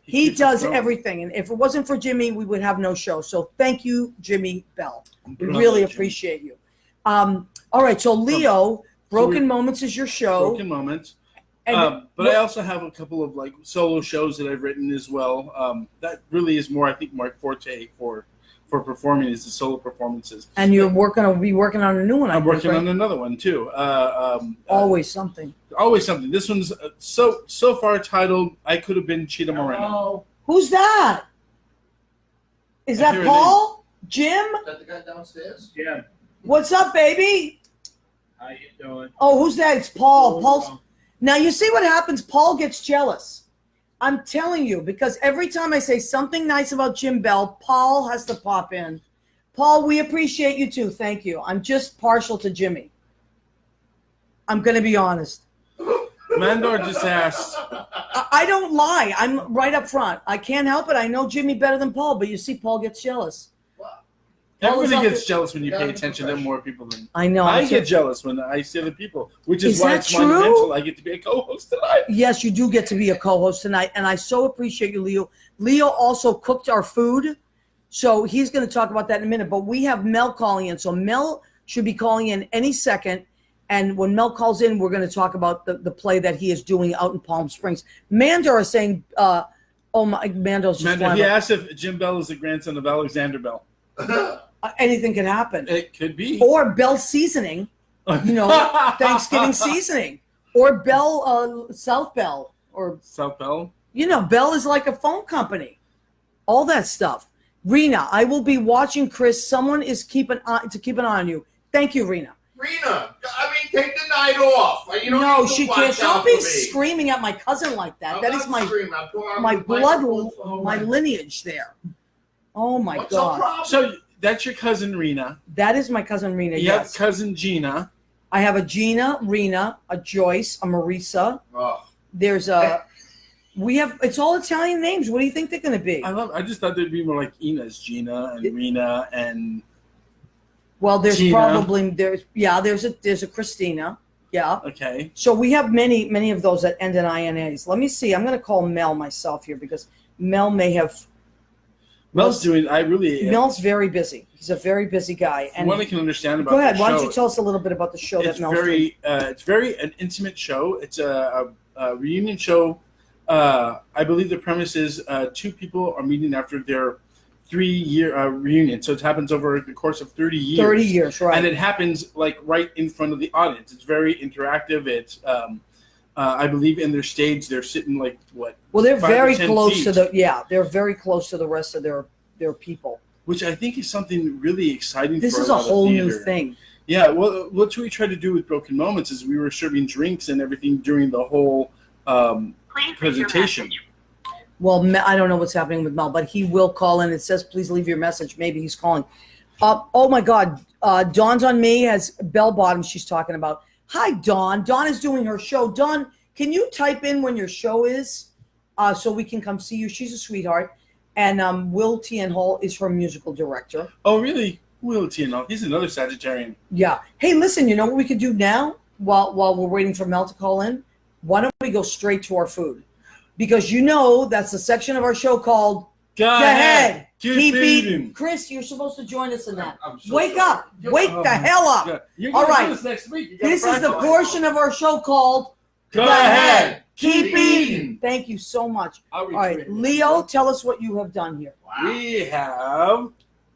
Speaker 1: He
Speaker 2: keeps us
Speaker 1: does
Speaker 2: going.
Speaker 1: everything. And if it wasn't for Jimmy, we would have no show. So thank you, Jimmy Bell. We
Speaker 2: Brother
Speaker 1: really
Speaker 2: Jimmy.
Speaker 1: appreciate you. All right. So Leo, Broken Moments is your show.
Speaker 2: Broken moments.
Speaker 1: And
Speaker 2: But I also have a couple of like solo shows that I've written as well. That really is more, I think, my forte for performing is the solo performances.
Speaker 1: and you're be working on a new one. I
Speaker 2: I'm
Speaker 1: think,
Speaker 2: working
Speaker 1: right?
Speaker 2: on another one too.
Speaker 1: Always something.
Speaker 2: Always something. This one's so far titled "I Could Have Been Cheetah Moreno."
Speaker 1: Who's that? Is
Speaker 2: I
Speaker 1: that
Speaker 2: hear a
Speaker 1: Paul? Jim?
Speaker 4: Is that the guy downstairs?
Speaker 5: Yeah.
Speaker 1: What's up, baby?
Speaker 5: How you doing?
Speaker 1: Oh, who's that? It's Paul. Paul's. Now you see what happens. Paul gets jealous. I'm telling you, because every time I say something nice about Jim Bell, Paul has to pop in. Paul, we appreciate you too. Thank you. I'm just partial to Jimmy. I'm going to be honest.
Speaker 2: Mandar just asked.
Speaker 1: I don't lie. I'm right up front. I can't help it. I know Jimmy better than Paul, but you see, Paul gets jealous. Paul is
Speaker 2: Everybody
Speaker 1: up
Speaker 2: gets jealous when you
Speaker 4: Gotta
Speaker 2: pay
Speaker 4: be
Speaker 2: attention to more people than.
Speaker 1: I know.
Speaker 2: I
Speaker 1: I'm
Speaker 2: get
Speaker 1: so-
Speaker 2: jealous when I see other people, which is
Speaker 1: Is
Speaker 2: why
Speaker 1: that
Speaker 2: it's
Speaker 1: true?
Speaker 2: monumental. I get to be a co-host tonight.
Speaker 1: Yes, you do get to be a co-host tonight, and I so appreciate you, Leo. Leo also cooked our food, so he's going to talk about that in a minute. But we have Mel calling in, so Mel should be calling in any second. And when Mel calls in, we're going to talk about the play that he is doing out in Palm Springs. Mandar is saying, "Oh my, Mando's just
Speaker 2: Mandar,
Speaker 1: flying
Speaker 2: he
Speaker 1: up.
Speaker 2: asked if Jim Bell is the grandson of Alexander Bell.
Speaker 1: Anything can happen."
Speaker 2: It could be.
Speaker 1: Or Bell Seasoning, you know, Thanksgiving seasoning, or Bell South Bell, or
Speaker 2: South Bell.
Speaker 1: you know, Bell is like a phone company. All that stuff. Rena, I will be watching Chris. Someone is keep an eye on you. Thank you, Rena.
Speaker 4: Rena, I mean, take the night off. You don't
Speaker 1: No,
Speaker 4: need to
Speaker 1: she
Speaker 4: watch
Speaker 1: can't.
Speaker 4: out
Speaker 1: Don't be
Speaker 4: for me.
Speaker 1: screaming at my cousin like that.
Speaker 4: I'm
Speaker 1: That
Speaker 4: not
Speaker 1: is my
Speaker 4: screaming. I'm pouring
Speaker 1: my
Speaker 4: my
Speaker 1: blood,
Speaker 4: microphone
Speaker 1: my
Speaker 4: phone.
Speaker 1: lineage there. Oh my
Speaker 4: What's the
Speaker 1: God.
Speaker 4: problem?
Speaker 2: So that's your cousin Rena.
Speaker 1: That is my cousin Rena.
Speaker 2: You have
Speaker 1: Yes.
Speaker 2: cousin Gina.
Speaker 1: I have a Gina, Rena, a Joyce, a Marisa.
Speaker 4: Oh,
Speaker 1: There's a we have it's all Italian names. What do you think they're gonna be?
Speaker 2: I just thought they'd be more like Ina's, Gina and Rena and
Speaker 1: Well, there's
Speaker 2: Tina.
Speaker 1: probably there's a Christina. Yeah.
Speaker 2: okay.
Speaker 1: So we have many of those that end in INAs. Let me see. I'm going to call Mel myself here because Mel may have.
Speaker 2: Mel's doing. I really.
Speaker 1: Mel's very busy. He's a very busy guy.
Speaker 2: From
Speaker 1: And
Speaker 2: what I can understand about
Speaker 1: go ahead.
Speaker 2: the
Speaker 1: Why don't
Speaker 2: show,
Speaker 1: you tell us a little bit about the show
Speaker 2: it's
Speaker 1: that Mel's doing?
Speaker 2: very an intimate show. It's a reunion show. I believe the premise is two people are meeting after their 3-year reunion. So it happens over the course of 30 years.
Speaker 1: 30 years, right?
Speaker 2: And it happens like right in front of the audience. It's very interactive. It's I believe in their stage they're sitting like what?
Speaker 1: Well, they're
Speaker 2: 5 or
Speaker 1: very
Speaker 2: 10
Speaker 1: close to
Speaker 2: feet.
Speaker 1: they're very close to the rest of their people.
Speaker 2: Which I think is something really exciting.
Speaker 1: This
Speaker 2: for
Speaker 1: is a
Speaker 2: lot of
Speaker 1: whole new
Speaker 2: theater.
Speaker 1: thing.
Speaker 2: Yeah, well, what we tried to do with Broken Moments is we were serving drinks and everything during the whole presentation.
Speaker 1: Well, I don't know what's happening with Mel, but he will call in. It says, please leave your message. Maybe he's calling. Oh, my God. Dawn's on me has bell bottom she's talking about. Hi, Dawn. Dawn is doing her show. Dawn, can you type in when your show is so we can come see you? She's a sweetheart. And Will Tienhall is her musical director.
Speaker 2: Oh, really? Will Tino. He's another Sagittarian.
Speaker 1: Yeah. Hey, listen, you know what we could do now while we're waiting for Mel to call in? Why don't we go straight to our food? Because you know that's the section of our show called
Speaker 2: Go
Speaker 1: ahead.
Speaker 2: Keep
Speaker 1: eating.
Speaker 2: eating.
Speaker 1: Chris, you're supposed to join us in that.
Speaker 4: I'm so
Speaker 1: Wake
Speaker 4: sorry.
Speaker 1: up. Wake the hell up.
Speaker 2: Yeah. You're
Speaker 1: All
Speaker 2: gonna
Speaker 1: right.
Speaker 2: do this next week. You gotta
Speaker 1: This is the
Speaker 2: practice.
Speaker 1: portion of our show called
Speaker 2: Go ahead.
Speaker 1: Keep Eating. Thank you so much.
Speaker 2: I'll
Speaker 1: All right,
Speaker 2: retweet.
Speaker 1: Leo, tell us what you have done here.
Speaker 2: We have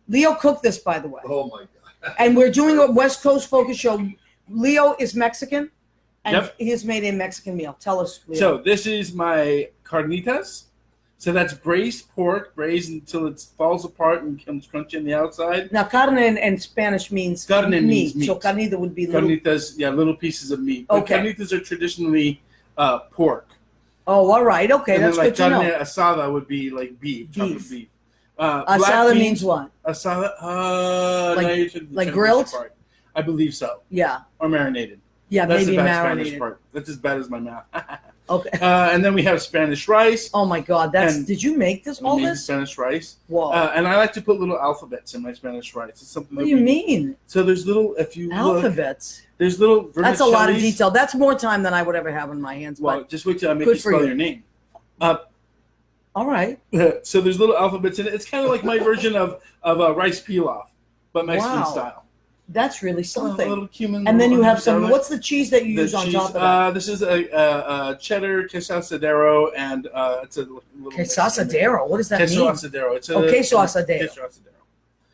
Speaker 1: Leo cooked this, by the way.
Speaker 4: Oh my God.
Speaker 1: And we're doing a West Coast focus show. Leo is Mexican, and
Speaker 2: Yep.
Speaker 1: he has made a Mexican meal. Tell us, Leo.
Speaker 2: So this is my carnitas. So that's braised pork, braised until it falls apart and becomes crunchy on the outside.
Speaker 1: Now, carne in Spanish means
Speaker 2: Carne
Speaker 1: meat.
Speaker 2: means meat.
Speaker 1: So carnita would be little.
Speaker 2: Carnitas, yeah, little pieces of meat. But
Speaker 1: Okay.
Speaker 2: carnitas are traditionally pork.
Speaker 1: Oh, all right. Okay,
Speaker 2: And
Speaker 1: that's
Speaker 2: then like
Speaker 1: good to
Speaker 2: carne
Speaker 1: know.
Speaker 2: asada would be like beef, chopped
Speaker 1: Beef.
Speaker 2: beef.
Speaker 1: Asada means what?
Speaker 2: Asada,
Speaker 1: Like-
Speaker 2: now you're to the
Speaker 1: like
Speaker 2: Spanish
Speaker 1: grilled?
Speaker 2: part. I believe so.
Speaker 1: Yeah.
Speaker 2: Or marinated.
Speaker 1: Yeah,
Speaker 2: That's
Speaker 1: maybe
Speaker 2: the bad Spanish
Speaker 1: marinated.
Speaker 2: part. That's as bad as my math.
Speaker 1: Okay.
Speaker 2: And then we have Spanish rice.
Speaker 1: Oh my God, that's.
Speaker 2: And-
Speaker 1: Did you make this?
Speaker 2: We
Speaker 1: All
Speaker 2: made
Speaker 1: this?
Speaker 2: Spanish rice.
Speaker 1: Whoa.
Speaker 2: And I like to put little alphabets in my Spanish rice. It's something.
Speaker 1: What
Speaker 2: that
Speaker 1: do you
Speaker 2: we-
Speaker 1: mean?
Speaker 2: So there's little. If you look,
Speaker 1: Alphabets.
Speaker 2: there's little.
Speaker 1: That's a lot of
Speaker 2: vermicellis.
Speaker 1: detail. That's more time than I would ever have in my hands.
Speaker 2: Well,
Speaker 1: But
Speaker 2: just wait till I make
Speaker 1: good
Speaker 2: you
Speaker 1: for
Speaker 2: spell
Speaker 1: you.
Speaker 2: your name.
Speaker 1: all right.
Speaker 2: So there's little alphabets in it. It's kind of like my version of a rice pilaf, but Mexican
Speaker 1: Wow.
Speaker 2: style.
Speaker 1: That's really something.
Speaker 2: A little cumin.
Speaker 1: And then you
Speaker 2: little
Speaker 1: have some.
Speaker 2: garlic.
Speaker 1: What's the cheese that you
Speaker 2: The
Speaker 1: use on
Speaker 2: cheese,
Speaker 1: top of that?
Speaker 2: This is a cheddar queso asadero, and it's a little
Speaker 1: Queso asadero. What does that
Speaker 2: Queso
Speaker 1: mean?
Speaker 2: asadero. It's a
Speaker 1: Oh, queso asadero.
Speaker 2: Queso asadero.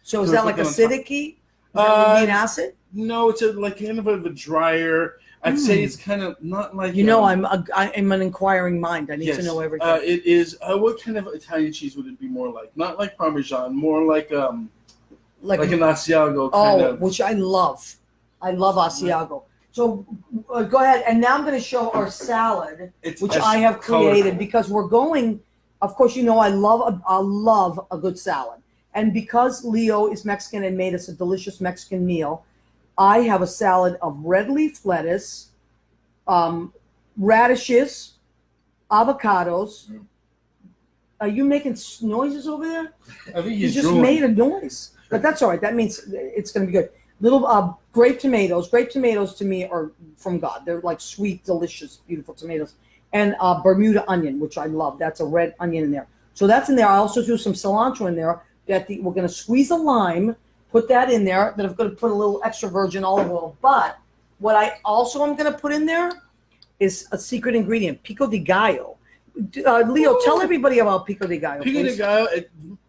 Speaker 1: So is
Speaker 2: so
Speaker 1: that
Speaker 2: we
Speaker 1: like
Speaker 2: put that on top.
Speaker 1: acidic-y? Is that would be an acid?
Speaker 2: No, it's like kind of a drier. I'd say it's kind of not like.
Speaker 1: You know, I'm an inquiring mind. I need to
Speaker 2: yes,
Speaker 1: know everything.
Speaker 2: It is. What kind of Italian cheese would it be more like? Not like Parmesan, more like an Asiago kind of.
Speaker 1: which I love. I love Asiago. So go ahead, and now I'm going to show our salad,
Speaker 2: It's
Speaker 1: which
Speaker 2: as
Speaker 1: I have created
Speaker 2: colorful.
Speaker 1: because we're going. Of course, you know I love a good salad, and because Leo is Mexican and made us a delicious Mexican meal, I have a salad of red leaf lettuce, radishes, avocados. Are you making noises over there?
Speaker 2: I think
Speaker 1: You
Speaker 2: he's
Speaker 1: just
Speaker 2: drooling.
Speaker 1: made a noise, but that's all right. That means it's going to be good. Little grape tomatoes. Grape tomatoes to me are from God. They're like sweet, delicious, beautiful tomatoes. And Bermuda onion, which I love. That's a red onion in there. So that's in there. I also threw some cilantro in there. We're going to squeeze a lime, put that in there. Then I'm going to put a little extra virgin olive oil. But what I also am going to put in there is a secret ingredient, pico de gallo. Leo, tell everybody about pico de gallo.
Speaker 2: Pico de
Speaker 1: please.
Speaker 2: gallo,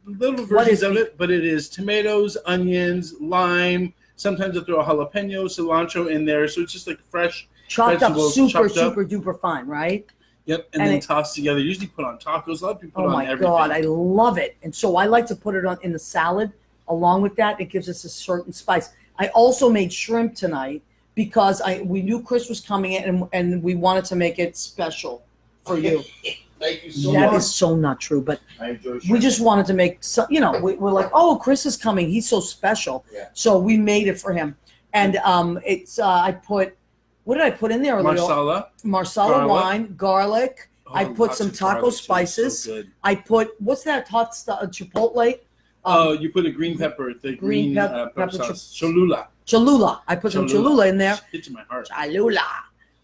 Speaker 2: little
Speaker 1: What
Speaker 2: versions
Speaker 1: is
Speaker 2: of
Speaker 1: pi-
Speaker 2: it, but it is tomatoes, onions, lime. Sometimes I throw a jalapeno, cilantro in there, so it's just like fresh.
Speaker 1: Chopped up,
Speaker 2: vegetables
Speaker 1: super,
Speaker 2: chopped up.
Speaker 1: super duper fine, right?
Speaker 2: Yep, and
Speaker 1: And
Speaker 2: then
Speaker 1: it-
Speaker 2: tossed together. Usually put on tacos. A lot of people put
Speaker 1: Oh
Speaker 2: on
Speaker 1: my
Speaker 2: everything.
Speaker 1: God, I love it. And so I like to put it on in the salad along with that. It gives us a certain spice. I also made shrimp tonight because we knew Chris was coming in and we wanted to make it special for you.
Speaker 4: Thank you so
Speaker 1: That
Speaker 4: much.
Speaker 1: is so not true, but
Speaker 4: I enjoy
Speaker 1: we
Speaker 4: shrimp.
Speaker 1: just wanted to make some, we're like, oh, Chris is coming. He's so special.
Speaker 4: Yeah.
Speaker 1: So we made it for him. And I put, what did I put in there? Leo?
Speaker 2: Marsala.
Speaker 1: Marsala
Speaker 2: Garlic.
Speaker 1: wine, garlic. I put
Speaker 2: lots
Speaker 1: some
Speaker 2: of
Speaker 1: taco
Speaker 2: garlic, too.
Speaker 1: spices.
Speaker 2: So good.
Speaker 1: I put, what's that hot stuff? Chipotle?
Speaker 2: Oh, you put a green pepper, the green pepper
Speaker 1: pepper
Speaker 2: sauce. Cholula.
Speaker 1: Cholula. I put some Cholula in there.
Speaker 2: Hit to my heart.
Speaker 1: Cholula.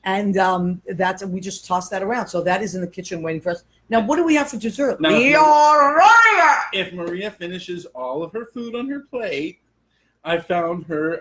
Speaker 1: And we just tossed that around. So that is in the kitchen waiting for us. Now, what do we have for dessert?
Speaker 2: Now,
Speaker 1: Leo,
Speaker 2: If Maria finishes all of her food on her plate, I found her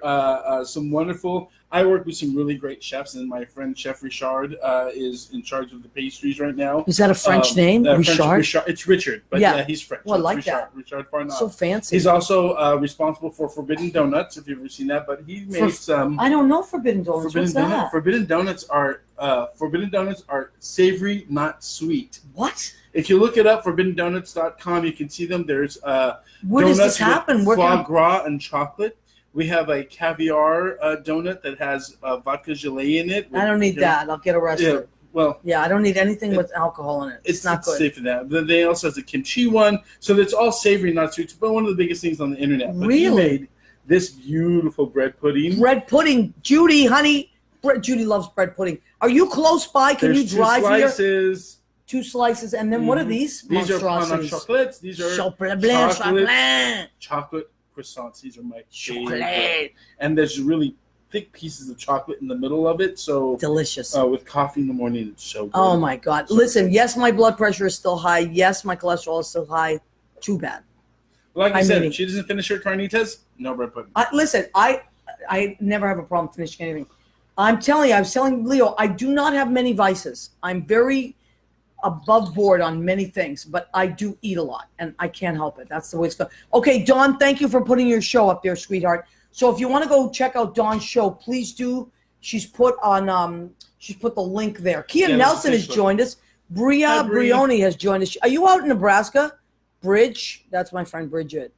Speaker 2: some wonderful. I work with some really great chefs, and my friend Chef Richard is in charge of the pastries right now.
Speaker 1: Is that a French name?
Speaker 2: French-
Speaker 1: Richard?
Speaker 2: It's Richard, but
Speaker 1: Yeah.
Speaker 2: yeah, he's French.
Speaker 1: Well, I
Speaker 2: So
Speaker 1: like
Speaker 2: it's Richard,
Speaker 1: that.
Speaker 2: Richard Farnaz.
Speaker 1: So fancy.
Speaker 2: He's also responsible for Forbidden Donuts, if you've ever seen that. But he made some.
Speaker 1: I don't know Forbidden Donuts.
Speaker 2: Forbidden
Speaker 1: What's that?
Speaker 2: Forbidden Donuts are savory, not sweet.
Speaker 1: What?
Speaker 2: If you look it up, forbiddendonuts.com, you can see them. There's
Speaker 1: Where does this
Speaker 2: donuts with
Speaker 1: happen? Where
Speaker 2: foie
Speaker 1: can
Speaker 2: gras and chocolate. We have a caviar donut that has vodka gelée in it.
Speaker 1: I don't need that. I'll get
Speaker 2: Yeah,
Speaker 1: arrested.
Speaker 2: well,
Speaker 1: Yeah, I don't need anything with alcohol in it. It's not good.
Speaker 2: safe for that. Then they also has a kimchi one, so it's all savory, not sweet. But one of the biggest things on the internet. But he
Speaker 1: Really?
Speaker 2: made this beautiful bread pudding.
Speaker 1: Bread pudding. Judy, honey. Judy loves bread pudding. Are you close by? Can
Speaker 2: There's
Speaker 1: you drive
Speaker 2: two
Speaker 1: here?
Speaker 2: slices.
Speaker 1: 2 slices. And then what are
Speaker 2: Mhm.
Speaker 1: these
Speaker 2: These are pain
Speaker 1: monstrosities?
Speaker 2: chocolates. These are
Speaker 1: Chocolat blanc,
Speaker 2: chocolate.
Speaker 1: chocolat.
Speaker 2: chocolate croissants. These are my favorite.
Speaker 1: Chocolate.
Speaker 2: And there's really thick pieces of chocolate in the middle of it. So
Speaker 1: Delicious.
Speaker 2: with coffee in the morning, it's so good.
Speaker 1: Oh my God.
Speaker 2: So
Speaker 1: Listen,
Speaker 2: good.
Speaker 1: yes, my blood pressure is still high. Yes, my cholesterol is still high. Too bad.
Speaker 2: Like I
Speaker 1: I'm
Speaker 2: said,
Speaker 1: eating.
Speaker 2: if she doesn't finish her carnitas, no bread pudding.
Speaker 1: Listen, I never have a problem finishing anything. I'm telling you, I was telling Leo, I do not have many vices. I'm very above board on many things, but I do eat a lot, and I can't help it. That's the way it's going. Okay, Dawn, thank you for putting your show up there, sweetheart. So if you want to go check out Dawn's show, please do. She's put the link there. Kia
Speaker 2: Yeah,
Speaker 1: Nelson
Speaker 2: that's
Speaker 1: has
Speaker 2: Facebook.
Speaker 1: joined us. Bria
Speaker 2: Hi, Bria.
Speaker 1: Brioni has joined us. Are you out in Nebraska? Bridge? That's my friend Bridget.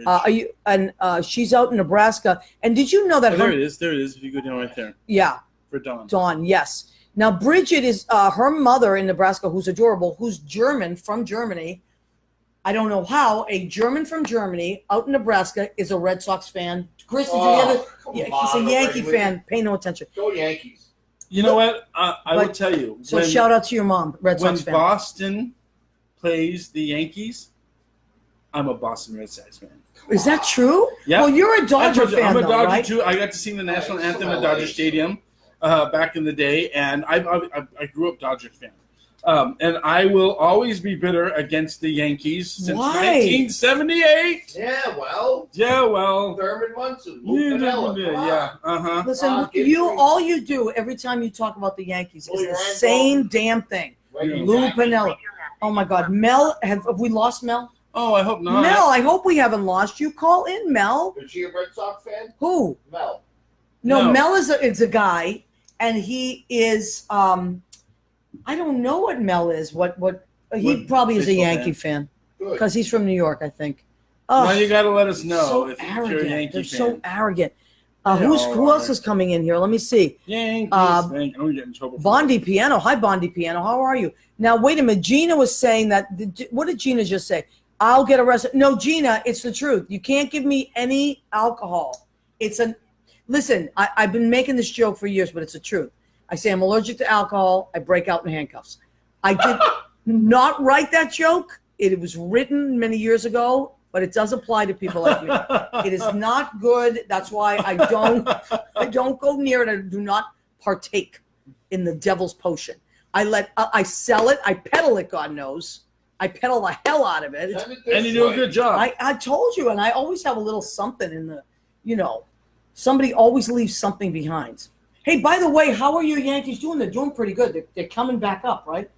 Speaker 1: Are you? And she's out in Nebraska. And did you know that?
Speaker 2: Oh, there it is. There it is. If you go down right there
Speaker 1: Yeah,
Speaker 2: for Dawn.
Speaker 1: Dawn. Yes. Now Bridget is her mother in Nebraska, who's adorable, who's German from Germany. I don't know how a German from Germany out in Nebraska is a Red Sox fan. Chris, did you hear that?
Speaker 4: come
Speaker 1: Yeah,
Speaker 4: on,
Speaker 1: he's a
Speaker 4: no
Speaker 1: Yankee
Speaker 4: regular-
Speaker 1: fan. Pay no attention.
Speaker 4: Go Yankees.
Speaker 2: You know what? I
Speaker 1: But-
Speaker 2: will tell you.
Speaker 1: So shout out to your mom, Red
Speaker 2: when
Speaker 1: Sox fan.
Speaker 2: Boston plays the Yankees, I'm a Boston Red Sox fan.
Speaker 1: Is that true?
Speaker 2: Yeah.
Speaker 1: Well, you're a Dodger fan,
Speaker 2: I'm a
Speaker 1: though,
Speaker 2: Dodger
Speaker 1: right?
Speaker 2: too. I got to sing the national
Speaker 4: Right,
Speaker 2: anthem
Speaker 4: from
Speaker 2: at
Speaker 4: LA.
Speaker 2: Dodger Stadium back in the day, and I grew up Dodger fan. And I will always be bitter against the Yankees since
Speaker 1: Why?
Speaker 2: 1978.
Speaker 4: Yeah, well,
Speaker 2: Yeah, well,
Speaker 4: Thurman Munson, Lou Piniella. Come on.
Speaker 2: yeah, uh-huh.
Speaker 1: Listen,
Speaker 4: Give
Speaker 1: you
Speaker 4: me-
Speaker 1: all you do every time you talk about the Yankees is
Speaker 4: Well,
Speaker 1: the
Speaker 4: you're right,
Speaker 1: same damn thing.
Speaker 4: Regular
Speaker 1: Lou
Speaker 4: Yankees.
Speaker 1: Piniella. Oh my God, Mel, have we lost Mel?
Speaker 2: Oh, I hope not.
Speaker 1: Mel, I hope we haven't lost you. Call in, Mel.
Speaker 4: Is she a Red Sox fan?
Speaker 1: Who?
Speaker 4: Mel.
Speaker 1: No,
Speaker 2: No.
Speaker 1: Mel is a guy, and he is. I don't know what Mel is. What he
Speaker 2: What
Speaker 1: probably is a
Speaker 2: baseball
Speaker 1: Yankee fan
Speaker 4: Good.
Speaker 1: because he's from New York, I think.
Speaker 2: Now you got to let us know
Speaker 1: so
Speaker 2: if you're a
Speaker 1: arrogant.
Speaker 2: Yankee
Speaker 1: They're
Speaker 2: fan.
Speaker 1: so arrogant.
Speaker 2: They
Speaker 1: Who
Speaker 2: all
Speaker 1: else
Speaker 2: are.
Speaker 1: is coming in here? Let me see.
Speaker 2: Yankees.
Speaker 1: Um,
Speaker 2: man, I'm getting in trouble. for
Speaker 1: Bondi
Speaker 2: that.
Speaker 1: Piano. Hi, Bondi Piano. How are you? Now, wait a minute. Gina was saying that. What did Gina just say? I'll get arrested. No, Gina, it's the truth. You can't give me any alcohol. Listen, I've been making this joke for years, but it's the truth. I say I'm allergic to alcohol. I break out in handcuffs. I did not write that joke. It was written many years ago, but it does apply to people like me. It is not good. That's why I don't go near it. I do not partake in the devil's potion. I sell it. I peddle it. God knows. I peddle the hell out of it.
Speaker 4: Send it this
Speaker 2: And you do a
Speaker 4: way.
Speaker 2: good job.
Speaker 1: I told you, and I always have a little something in the, somebody always leaves something behind. Hey, by the way, how are your Yankees doing? They're doing pretty good. They're coming back up, right?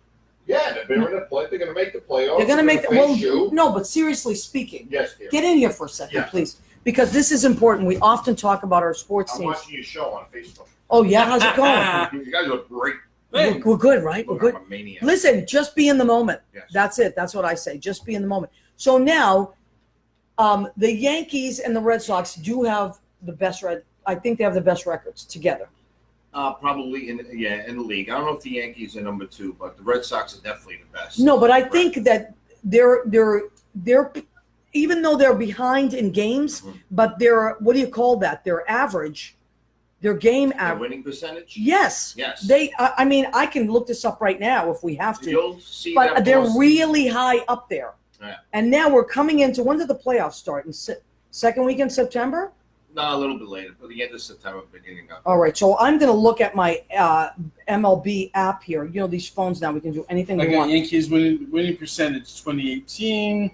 Speaker 4: Yeah, they're in the play. They're going to make the playoffs.
Speaker 1: They're going to make.
Speaker 4: face you.
Speaker 1: No, but seriously speaking,
Speaker 4: Yes, dear.
Speaker 1: get in here for a second,
Speaker 4: Yeah.
Speaker 1: please, because this is important. We often talk about our sports
Speaker 4: I'm
Speaker 1: teams.
Speaker 4: watching your show on Facebook.
Speaker 1: Oh yeah, how's it going?
Speaker 4: You guys are great.
Speaker 1: We're good, right? We're
Speaker 4: Look,
Speaker 1: good.
Speaker 4: I'm a maniac.
Speaker 1: Listen, just be in the moment.
Speaker 4: Yes.
Speaker 1: That's it. That's what I say. Just be in the moment. So now, the Yankees and the Red Sox do have the best I think they have the best records together.
Speaker 4: Probably in the league. I don't know if the Yankees are number 2, but the Red Sox are definitely the best.
Speaker 1: No, but I think that they're even though they're behind in games,
Speaker 4: Mhm.
Speaker 1: but they're what do you call that? Their average, their game
Speaker 4: Their
Speaker 1: average.
Speaker 4: winning percentage.
Speaker 1: Yes.
Speaker 4: Yes.
Speaker 1: They. I mean, I can look this up right now if we have to.
Speaker 4: You'll see
Speaker 1: But
Speaker 4: that
Speaker 1: they're
Speaker 4: Boston-
Speaker 1: really high up there.
Speaker 4: Yeah.
Speaker 1: And now we're coming into when did the playoffs start? In second week in September?
Speaker 4: No, a little bit later, but the end of September, beginning of.
Speaker 1: All right. So I'm going to look at my MLB app here. You know, these phones now, we can do anything
Speaker 2: I
Speaker 1: we
Speaker 2: got
Speaker 1: want.
Speaker 2: Yankees winning percentage 2018.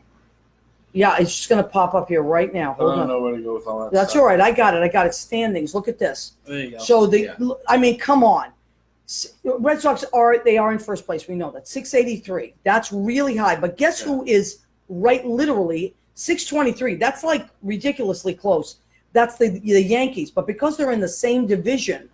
Speaker 1: Yeah, it's just going to pop up here right now.
Speaker 2: I
Speaker 1: Hold
Speaker 2: don't
Speaker 1: on.
Speaker 2: know where to go with all that.
Speaker 1: That's
Speaker 2: stuff.
Speaker 1: all right. I got it. Standings. Look at this.
Speaker 2: There you go.
Speaker 1: So
Speaker 4: Yeah.
Speaker 1: I mean, come on. Red Sox are in first place. We know that 683. That's really high. But guess who is right? Literally 623. That's like ridiculously close. That's the Yankees. But because they're in the same division,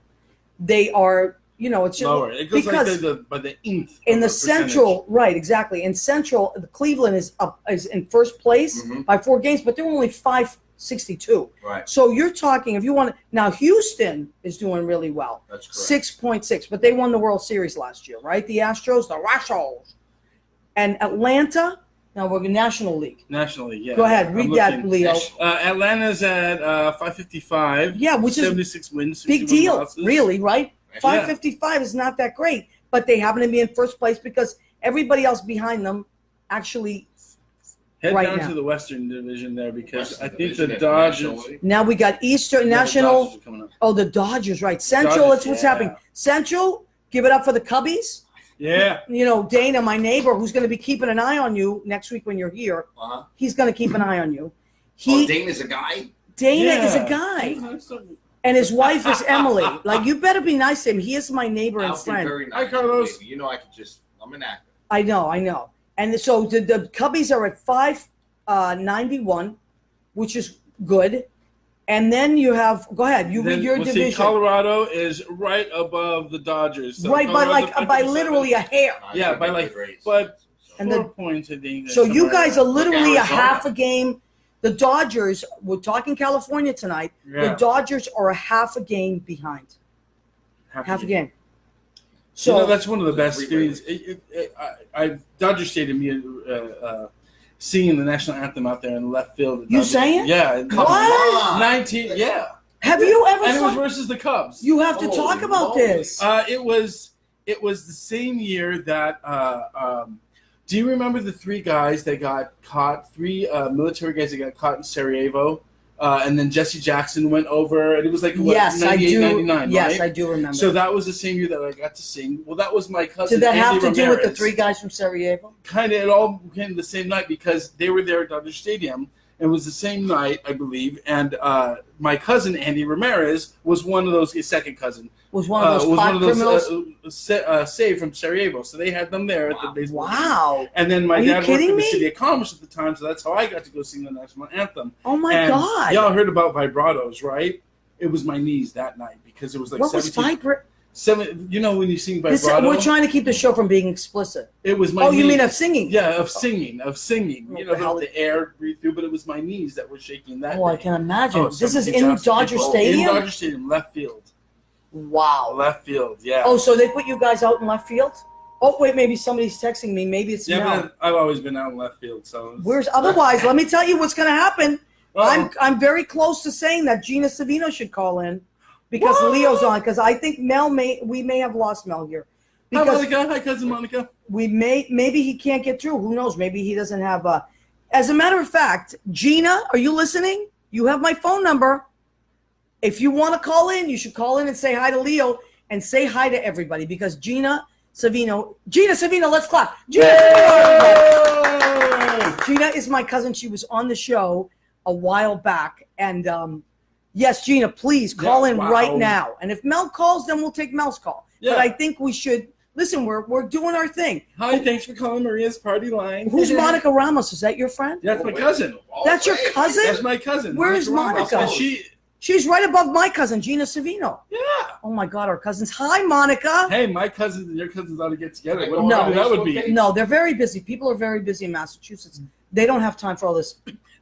Speaker 1: they are. It's just
Speaker 2: lower. It goes
Speaker 1: because
Speaker 2: like by the nth.
Speaker 1: in
Speaker 2: of
Speaker 1: the
Speaker 2: a percentage.
Speaker 1: Central, right? Exactly. In Central, Cleveland is in first place
Speaker 4: Mhm.
Speaker 1: by 4 games, but they're only 562.
Speaker 4: Right.
Speaker 1: So you're talking, if you want now, Houston is doing really well,
Speaker 4: That's correct.
Speaker 1: 6.6, but they won the World Series last year, right? The Astros, the Rashos, and Atlanta. Now we're in National League.
Speaker 2: National League, yeah.
Speaker 1: Go ahead,
Speaker 2: I'm
Speaker 1: read that,
Speaker 2: looking.
Speaker 1: Leo.
Speaker 2: Atlanta's at 555.
Speaker 1: Yeah, which is
Speaker 2: 76 wins.
Speaker 1: Big
Speaker 2: 61
Speaker 1: deal,
Speaker 2: losses.
Speaker 1: really, right?
Speaker 4: Yeah.
Speaker 1: 555 is not that great, but they happen to be in first place because everybody else behind them actually.
Speaker 2: Head
Speaker 1: right
Speaker 2: down
Speaker 1: now.
Speaker 2: to the Western Division there because
Speaker 4: Western
Speaker 2: I think
Speaker 4: Division
Speaker 2: the
Speaker 4: and
Speaker 2: Dodgers.
Speaker 4: National League.
Speaker 1: Now we got Eastern
Speaker 2: Yeah, the
Speaker 1: National.
Speaker 2: Dodgers are coming up.
Speaker 1: Oh, the Dodgers, right? Central.
Speaker 2: Dodgers,
Speaker 1: That's what's
Speaker 2: yeah.
Speaker 1: happening. Central, give it up for the Cubbies.
Speaker 2: Yeah.
Speaker 1: Dana, my neighbor, who's going to be keeping an eye on you next week when you're here.
Speaker 4: Uh-huh.
Speaker 1: He's going to keep an eye on you.
Speaker 4: Dana's a guy?
Speaker 1: Dana is a
Speaker 2: Yeah.
Speaker 1: guy, and his wife is Emily. Like, you better be nice to him. He is my neighbor and
Speaker 4: I'll be
Speaker 1: friend.
Speaker 4: very
Speaker 2: Hi,
Speaker 4: nice.
Speaker 2: Carlos.
Speaker 4: Baby. I could just, I'm an actor.
Speaker 1: I know. And so the Cubbies are at 591, which is good. And then you have, go ahead, you read your division.
Speaker 2: Colorado is right above the Dodgers. So
Speaker 1: right, by literally a hair.
Speaker 2: Yeah, by like, but
Speaker 1: And
Speaker 2: 4
Speaker 1: the-
Speaker 2: points, I think.
Speaker 1: So you guys are literally a
Speaker 4: Arizona.
Speaker 1: half a game. The Dodgers, we're talking California tonight.
Speaker 2: Yeah.
Speaker 1: The Dodgers are a half a game behind. Half a game.
Speaker 2: So
Speaker 1: So
Speaker 2: that's one of the best
Speaker 4: Three
Speaker 2: things. Dodger Stadium, singing the national anthem out there in left field. at
Speaker 1: You
Speaker 2: Dodger-
Speaker 1: sang it?
Speaker 2: Yeah.
Speaker 4: Come
Speaker 1: What?
Speaker 4: on.
Speaker 2: 19. Yeah.
Speaker 1: have you ever
Speaker 2: And it was
Speaker 1: sung?
Speaker 2: versus the Cubs.
Speaker 1: You have to
Speaker 4: Holy
Speaker 1: talk about
Speaker 4: moly.
Speaker 1: this.
Speaker 2: It was the same year that. Do you remember the 3 guys that got caught? 3 military guys that got caught in Sarajevo, and then Jesse Jackson went over, and it was like what,
Speaker 1: Yes, I
Speaker 2: 98,
Speaker 1: do.
Speaker 2: 99,
Speaker 1: Yes,
Speaker 2: right?
Speaker 1: I do remember.
Speaker 2: So that was the same year that I got to sing. Well, that was my cousin.
Speaker 1: Did that have
Speaker 2: Andy
Speaker 1: to do with the
Speaker 2: Ramirez.
Speaker 1: 3 guys from Sarajevo?
Speaker 2: Kind of, it all came the same night because they were there at Dodger Stadium. It was the same night, I believe, and my cousin Andy Ramirez was one of those. His second cousin
Speaker 1: Was one of those pot criminals?
Speaker 2: saved from Sarajevo. So they had them there at the baseball game.
Speaker 1: Wow.
Speaker 2: And then my
Speaker 1: Are you
Speaker 2: dad worked
Speaker 1: kidding
Speaker 2: in the
Speaker 1: me?
Speaker 2: city of Commerce at the time, so that's how I got to go sing the national anthem.
Speaker 1: Oh my
Speaker 2: And
Speaker 1: God.
Speaker 2: Y'all heard about vibratos, right? It was my knees that night because it was like
Speaker 1: What was
Speaker 2: 17.
Speaker 1: vibrant?
Speaker 2: You know when you sing vibrato?
Speaker 1: We're trying to keep the show from being explicit.
Speaker 2: It was my
Speaker 1: Oh,
Speaker 2: knees.
Speaker 1: you mean of singing?
Speaker 2: Yeah, of singing.
Speaker 1: Oh,
Speaker 2: You know, the air breathe through, but it was my knees that were shaking that
Speaker 1: Oh, I
Speaker 2: day.
Speaker 1: can imagine.
Speaker 2: Oh,
Speaker 1: This is
Speaker 2: somebody
Speaker 1: in
Speaker 2: just-
Speaker 1: Dodger
Speaker 2: oh,
Speaker 1: Stadium?
Speaker 2: In Dodger Stadium, left field.
Speaker 1: Wow.
Speaker 2: Left field, yeah.
Speaker 1: Oh, so they put you guys out in left field? Oh, wait, maybe somebody's texting me. Maybe it's
Speaker 2: yeah,
Speaker 1: Mel.
Speaker 2: but I've always been out in left field, so.
Speaker 1: Where's otherwise? Let me tell you what's going to happen.
Speaker 2: Uh-oh.
Speaker 1: I'm very close to saying that Gina Savino should call in because
Speaker 2: What?
Speaker 1: Leo's on. Because I think we may have lost Mel here.
Speaker 2: Hi,
Speaker 1: Because
Speaker 2: Monica. Hi, cousin Monica.
Speaker 1: maybe he can't get through. Who knows? Maybe he doesn't have a. As a matter of fact, Gina, are you listening? You have my phone number. If you want to call in, you should call in and say hi to Leo and say hi to everybody because Gina Savino, let's clap. Gina Savino. Gina is my cousin. She was on the show a while back. And yes, Gina, please call in
Speaker 2: wow.
Speaker 1: right now. And if Mel calls, then we'll take Mel's call.
Speaker 2: Yeah.
Speaker 1: But I think we should listen. We're doing our thing.
Speaker 2: Hi, thanks for calling Maria's Party Line.
Speaker 1: Who's Monica Ramos? Is that your friend?
Speaker 2: That's my cousin.
Speaker 1: That's your cousin?
Speaker 2: That's my cousin.
Speaker 1: Where is Monica?
Speaker 2: And
Speaker 1: She's right above my cousin, Gina Savino.
Speaker 2: yeah.
Speaker 1: Oh my God, our cousins. Hi, Monica.
Speaker 2: Hey, my cousins and your cousins ought to get together. What a
Speaker 1: No.
Speaker 2: party that would be.
Speaker 1: No, they're very busy. People are very busy in Massachusetts. They don't have time for all this.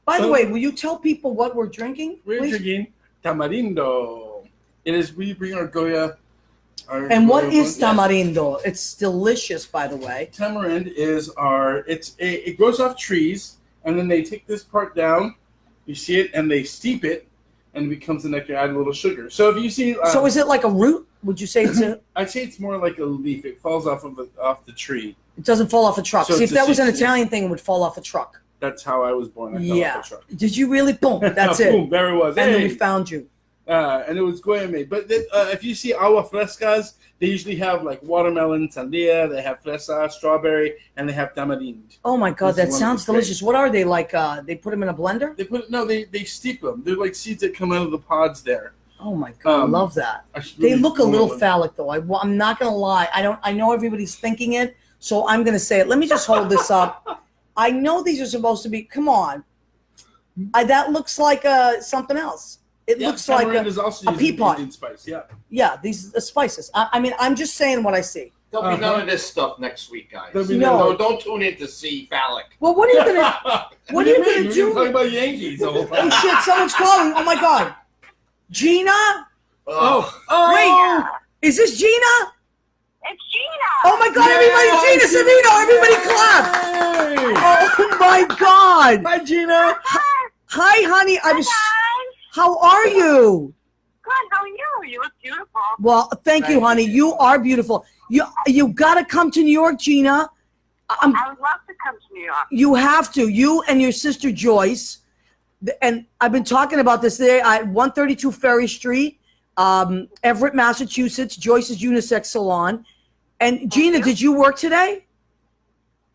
Speaker 1: By the way, will you tell people what we're drinking?
Speaker 2: We're
Speaker 1: please?
Speaker 2: drinking tamarindo. It is, we bring our Goya.
Speaker 1: And what
Speaker 2: Goya
Speaker 1: is
Speaker 2: one.
Speaker 1: tamarindo? It's delicious, by the way.
Speaker 2: Tamarind is it grows off trees, and then they take this part down, you see it, and they steep it, and it becomes the nectar, add a little sugar. So if you see...
Speaker 1: So is it like a root? Would you say it's a...
Speaker 2: I'd say it's more like a leaf. It falls off the tree.
Speaker 1: It doesn't fall off a truck.
Speaker 2: So
Speaker 1: See, if
Speaker 2: it's a
Speaker 1: that was an
Speaker 2: seed.
Speaker 1: Italian thing, it would fall off a truck.
Speaker 2: That's how I was born. I fell
Speaker 1: Yeah.
Speaker 2: off the truck.
Speaker 1: Did you really? Boom. That's it.
Speaker 2: Boom, there it was.
Speaker 1: And then
Speaker 2: Hey!
Speaker 1: we found you.
Speaker 2: And it was Goya made. But if you see agua frescas, they usually have like watermelon, sandia, they have fresa, strawberry, and they have tamarind.
Speaker 1: Oh my God,
Speaker 2: This
Speaker 1: that
Speaker 2: is
Speaker 1: sounds
Speaker 2: wonderful.
Speaker 1: delicious. What are they like? They put them in a blender?
Speaker 2: They steep them. They're like seeds that come out of the pods there.
Speaker 1: Oh my God, I love that. They look a little phallic though. I'm not gonna lie. I know everybody's thinking it, so I'm gonna say it. Let me just hold this up. I know these are supposed to be. Come on, that looks like something else. It looks like a pea pod.
Speaker 2: Spice. Yeah.
Speaker 1: Yeah, these spices. I mean, I'm just saying what I see.
Speaker 4: There'll be none of this stuff next week, guys.
Speaker 2: There'll be
Speaker 1: No.
Speaker 4: Don't tune in to see phallic.
Speaker 1: Well, what are you gonna? What are you
Speaker 2: mean?
Speaker 1: gonna
Speaker 2: We're
Speaker 1: do?
Speaker 2: talking about Yankees the whole
Speaker 1: Oh
Speaker 2: time.
Speaker 1: shit! Someone's calling. Oh my God, Gina.
Speaker 2: Oh,
Speaker 1: Wait, is this Gina?
Speaker 6: It's Gina.
Speaker 1: Oh my God, everybody, Gina Savino, everybody clap.
Speaker 2: Hey.
Speaker 1: Oh my God.
Speaker 2: Hi, Gina.
Speaker 1: Hi, honey.
Speaker 6: Guys,
Speaker 1: How are you?
Speaker 6: good. How are you? You look beautiful.
Speaker 1: Well, thank you, honey. You are beautiful. You got to come to New York, Gina.
Speaker 6: I would love to come to New York.
Speaker 1: You have to. You and your sister Joyce. And I've been talking about this there at 132 Ferry Street, Everett, Massachusetts, Joyce's Unisex Salon. And Gina, did you work today?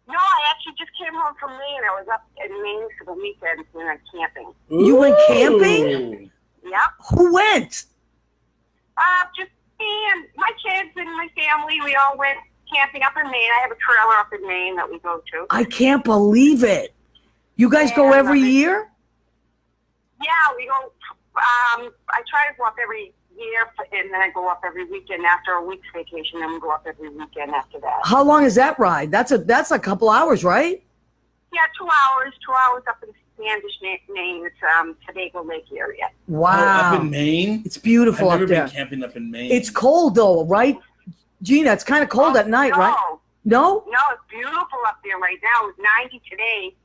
Speaker 6: No, I actually just came home from Maine. I was up in Maine for the weekend. We went camping.
Speaker 1: You went camping?
Speaker 2: Ooh.
Speaker 6: Yep.
Speaker 1: Who went?
Speaker 6: Just me and my kids and my family. We all went camping up in Maine. I have a trailer up in Maine that we go to.
Speaker 1: I can't believe it. You guys go
Speaker 6: Yeah,
Speaker 1: every
Speaker 6: love it.
Speaker 1: year?
Speaker 6: Yeah, we go I try to go up every year, and then I go up every weekend after a week's vacation, and we go up every weekend after that.
Speaker 1: How long is that ride? That's a couple hours, right?
Speaker 6: Yeah, 2 hours. 2 hours up in Standish, Maine. It's Sebago Lake area.
Speaker 1: Wow.
Speaker 2: Oh, up in Maine?
Speaker 1: It's beautiful
Speaker 2: I've never
Speaker 1: up there.
Speaker 2: been camping up in Maine.
Speaker 1: It's cold though, right? Gina, it's kind of cold at night,
Speaker 6: no.
Speaker 1: right? No?
Speaker 6: No, it's beautiful up there right now. It's 90 today.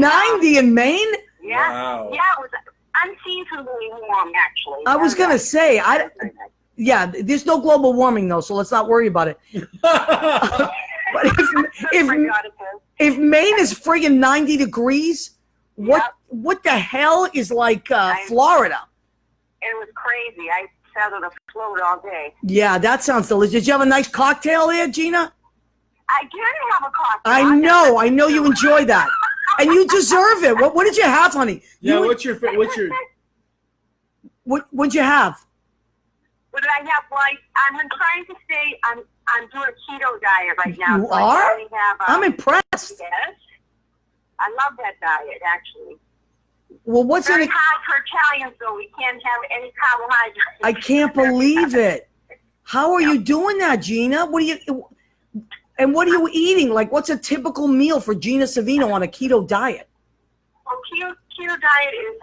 Speaker 1: 90 in Maine?
Speaker 6: Yeah.
Speaker 2: Wow.
Speaker 6: Yeah, it was unseasonably warm, actually.
Speaker 1: I was going to say, yeah, there's no global warming though, so let's not worry about it. But if Maine is friggin' 90 degrees, what the hell is like Florida?
Speaker 6: It was crazy. I sat on a float all day.
Speaker 1: Yeah, that sounds delicious. Did you have a nice cocktail there, Gina?
Speaker 6: I did have a cocktail.
Speaker 1: I know you enjoy that. And you deserve it. What did you have, honey?
Speaker 2: Yeah,
Speaker 1: what'd you have?
Speaker 6: What did I have? Like, I'm trying to stay. I'm doing a keto diet right now.
Speaker 1: You
Speaker 6: so
Speaker 1: are?
Speaker 6: I only have,
Speaker 1: I'm impressed.
Speaker 6: Yes. I love that diet, actually.
Speaker 1: Well, what's
Speaker 6: Very
Speaker 1: in it?
Speaker 6: hard for Italians, though. We can't have any carbohydrates.
Speaker 1: I can't believe it. How are you doing that, Gina? What are you eating? Like, what's a typical meal for Gina Savino on a keto diet?
Speaker 6: Well, keto diet is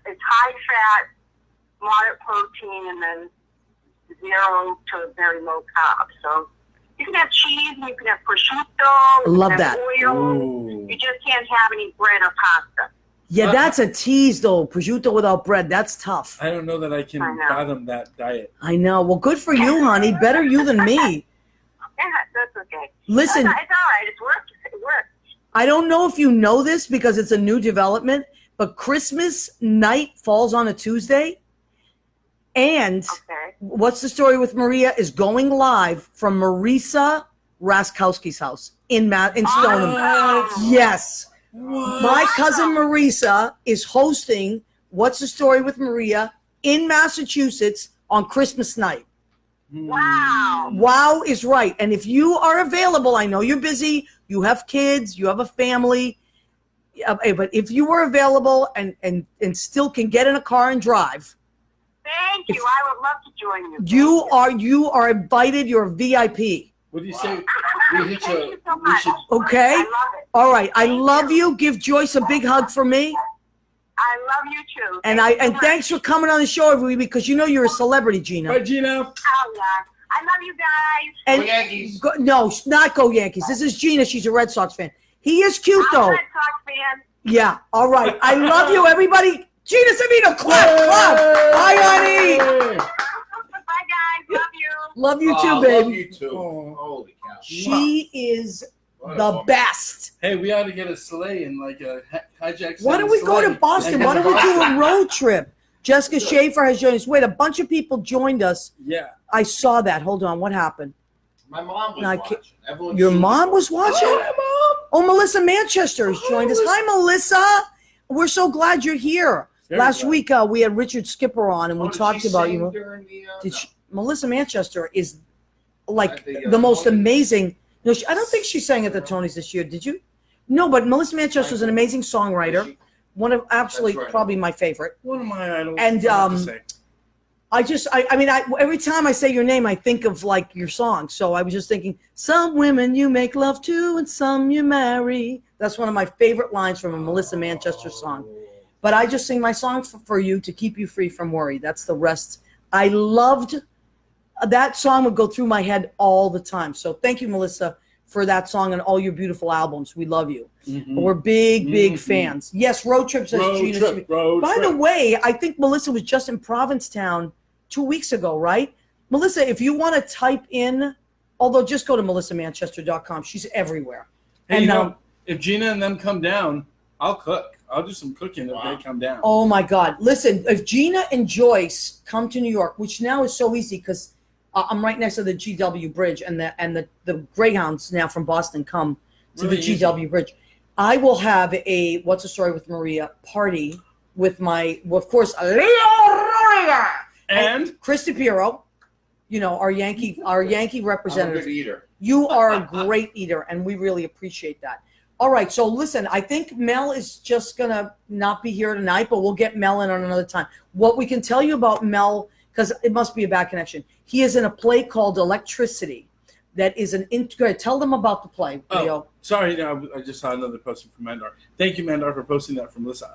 Speaker 6: it's high fat, moderate protein, and then 0 to very low carb. So you can have cheese, and you can have prosciutto.
Speaker 1: Love
Speaker 6: you can have
Speaker 1: that.
Speaker 6: Oil.
Speaker 2: Ooh.
Speaker 6: You just can't have any bread or pasta.
Speaker 1: Yeah, that's a tease, though. Prosciutto without bread, that's tough.
Speaker 2: I don't know that I can
Speaker 6: I know.
Speaker 2: fathom that diet.
Speaker 1: I know. Well, good for you, honey. Better you than me.
Speaker 6: Yeah, that's okay.
Speaker 1: Listen,
Speaker 6: It's all right. It works.
Speaker 1: I don't know if you know this because it's a new development, but Christmas night falls on a Tuesday. And
Speaker 6: Okay.
Speaker 1: What's the Story with Maria is going live from Marisa Raskowski's house in Stoneham.
Speaker 6: Oh.
Speaker 1: Yes.
Speaker 2: What?
Speaker 1: My cousin Marisa is hosting What's the Story with Maria in Massachusetts on Christmas night.
Speaker 6: Wow.
Speaker 1: Wow is right. And if you are available, I know you're busy, you have kids, you have a family, but if you are available and still can get in a car and drive,
Speaker 6: Thank you. I would love to join you.
Speaker 1: you are invited. You're a VIP.
Speaker 2: What do you say? We hit
Speaker 6: Thank you so
Speaker 2: we
Speaker 6: much.
Speaker 2: should.
Speaker 1: Okay.
Speaker 6: I love it.
Speaker 1: All right. I
Speaker 6: Thank
Speaker 1: love
Speaker 6: you.
Speaker 1: you. Give Joyce a big hug for me.
Speaker 6: I love you too.
Speaker 1: And
Speaker 6: Thank you so
Speaker 1: and
Speaker 6: much.
Speaker 1: thanks for coming on the show every week because you know you're a celebrity, Gina.
Speaker 2: Bye, Gina.
Speaker 6: Oh, yeah. I love you guys.
Speaker 1: And
Speaker 4: Go Yankees.
Speaker 1: no, not go Yankees. This is Gina. She's a Red Sox fan. He is cute
Speaker 6: I'm a
Speaker 1: though.
Speaker 6: Red Sox fan.
Speaker 1: Yeah. All right. I love you, everybody. Gina Savino, clap. Hi, honey.
Speaker 6: Bye, guys. Love you.
Speaker 1: Love you too,
Speaker 4: Love
Speaker 1: baby.
Speaker 4: you too.
Speaker 2: Oh.
Speaker 4: Holy cow.
Speaker 1: She is
Speaker 4: What a
Speaker 1: the
Speaker 4: woman.
Speaker 1: best.
Speaker 2: Hey, we ought to get a sleigh and like a hijack.
Speaker 1: Why don't we go to Boston? Why don't we do a road trip? Jessica Schaefer has joined us. Wait, a bunch of people joined us.
Speaker 2: Yeah.
Speaker 1: I saw that. Hold on. What happened?
Speaker 4: My mom was
Speaker 1: No, I
Speaker 4: watching.
Speaker 1: can't-
Speaker 4: Everyone
Speaker 1: Your
Speaker 4: super
Speaker 1: mom was watching?
Speaker 2: Hi,
Speaker 1: Oh, Melissa Manchester has joined us. Hi, Melissa. We're so glad you're here.
Speaker 2: Very
Speaker 1: Last
Speaker 2: glad.
Speaker 1: week, we had Richard Skipper on, and we
Speaker 4: Oh, did
Speaker 1: talked
Speaker 4: she
Speaker 1: about
Speaker 4: sing
Speaker 1: you.
Speaker 4: during the,
Speaker 1: Did she, Melissa Manchester is like
Speaker 4: At
Speaker 1: the most
Speaker 4: Tonys?
Speaker 1: amazing. No, I don't think she sang at the Tonys this year. Did you? No, but Melissa Manchester is an amazing songwriter.
Speaker 4: She-
Speaker 1: One of absolutely
Speaker 4: That's right.
Speaker 1: probably my favorite.
Speaker 2: One of my idols.
Speaker 1: And,
Speaker 2: I have to say.
Speaker 1: Every time I say your name, I think of like your song. So I was just thinking, some women you make love to and some you marry. That's one of my favorite lines from a Melissa Manchester song. But I just sing my songs for you to keep you free from worry. That's the rest. I loved that song would go through my head all the time. So thank you, Melissa, for that song and all your beautiful albums. We love you.
Speaker 2: Mhm.
Speaker 1: We're big
Speaker 2: Mhm.
Speaker 1: fans. Yes, road trips. Says
Speaker 2: Road
Speaker 1: Gina
Speaker 2: trip,
Speaker 1: Smith.
Speaker 2: road
Speaker 1: By
Speaker 2: trip.
Speaker 1: the way, I think Melissa was just in Provincetown 2 weeks ago, right? Melissa, if you want to type in, although just go to melissamanchester.com. She's everywhere.
Speaker 2: Hey,
Speaker 1: And
Speaker 2: you know, if Gina and them come down, I'll cook. I'll do some cooking if
Speaker 4: Wow.
Speaker 2: they come down.
Speaker 1: oh my God. Listen, if Gina and Joyce come to New York, which now is so easy because I'm right next to the GW Bridge and the Greyhounds now from Boston come to
Speaker 2: Really
Speaker 1: the
Speaker 2: easy.
Speaker 1: GW Bridge. I will have a What's the Story with Maria party with of course, Leo Rudiger
Speaker 2: And
Speaker 1: Chris DiPiero, our Yankee
Speaker 4: I'm a
Speaker 1: representative.
Speaker 4: good eater.
Speaker 1: You are a great eater, and we really appreciate that. All right, so listen, I think Mel is just gonna not be here tonight, but we'll get Mel in on another time. What we can tell you about Mel, because it must be a bad connection. He is in a play called Electricity. That is tell them about the play, Leo.
Speaker 2: Oh, sorry, no, I just saw another posting from Mandar. Thank you, Mandar, for posting that from Melissa.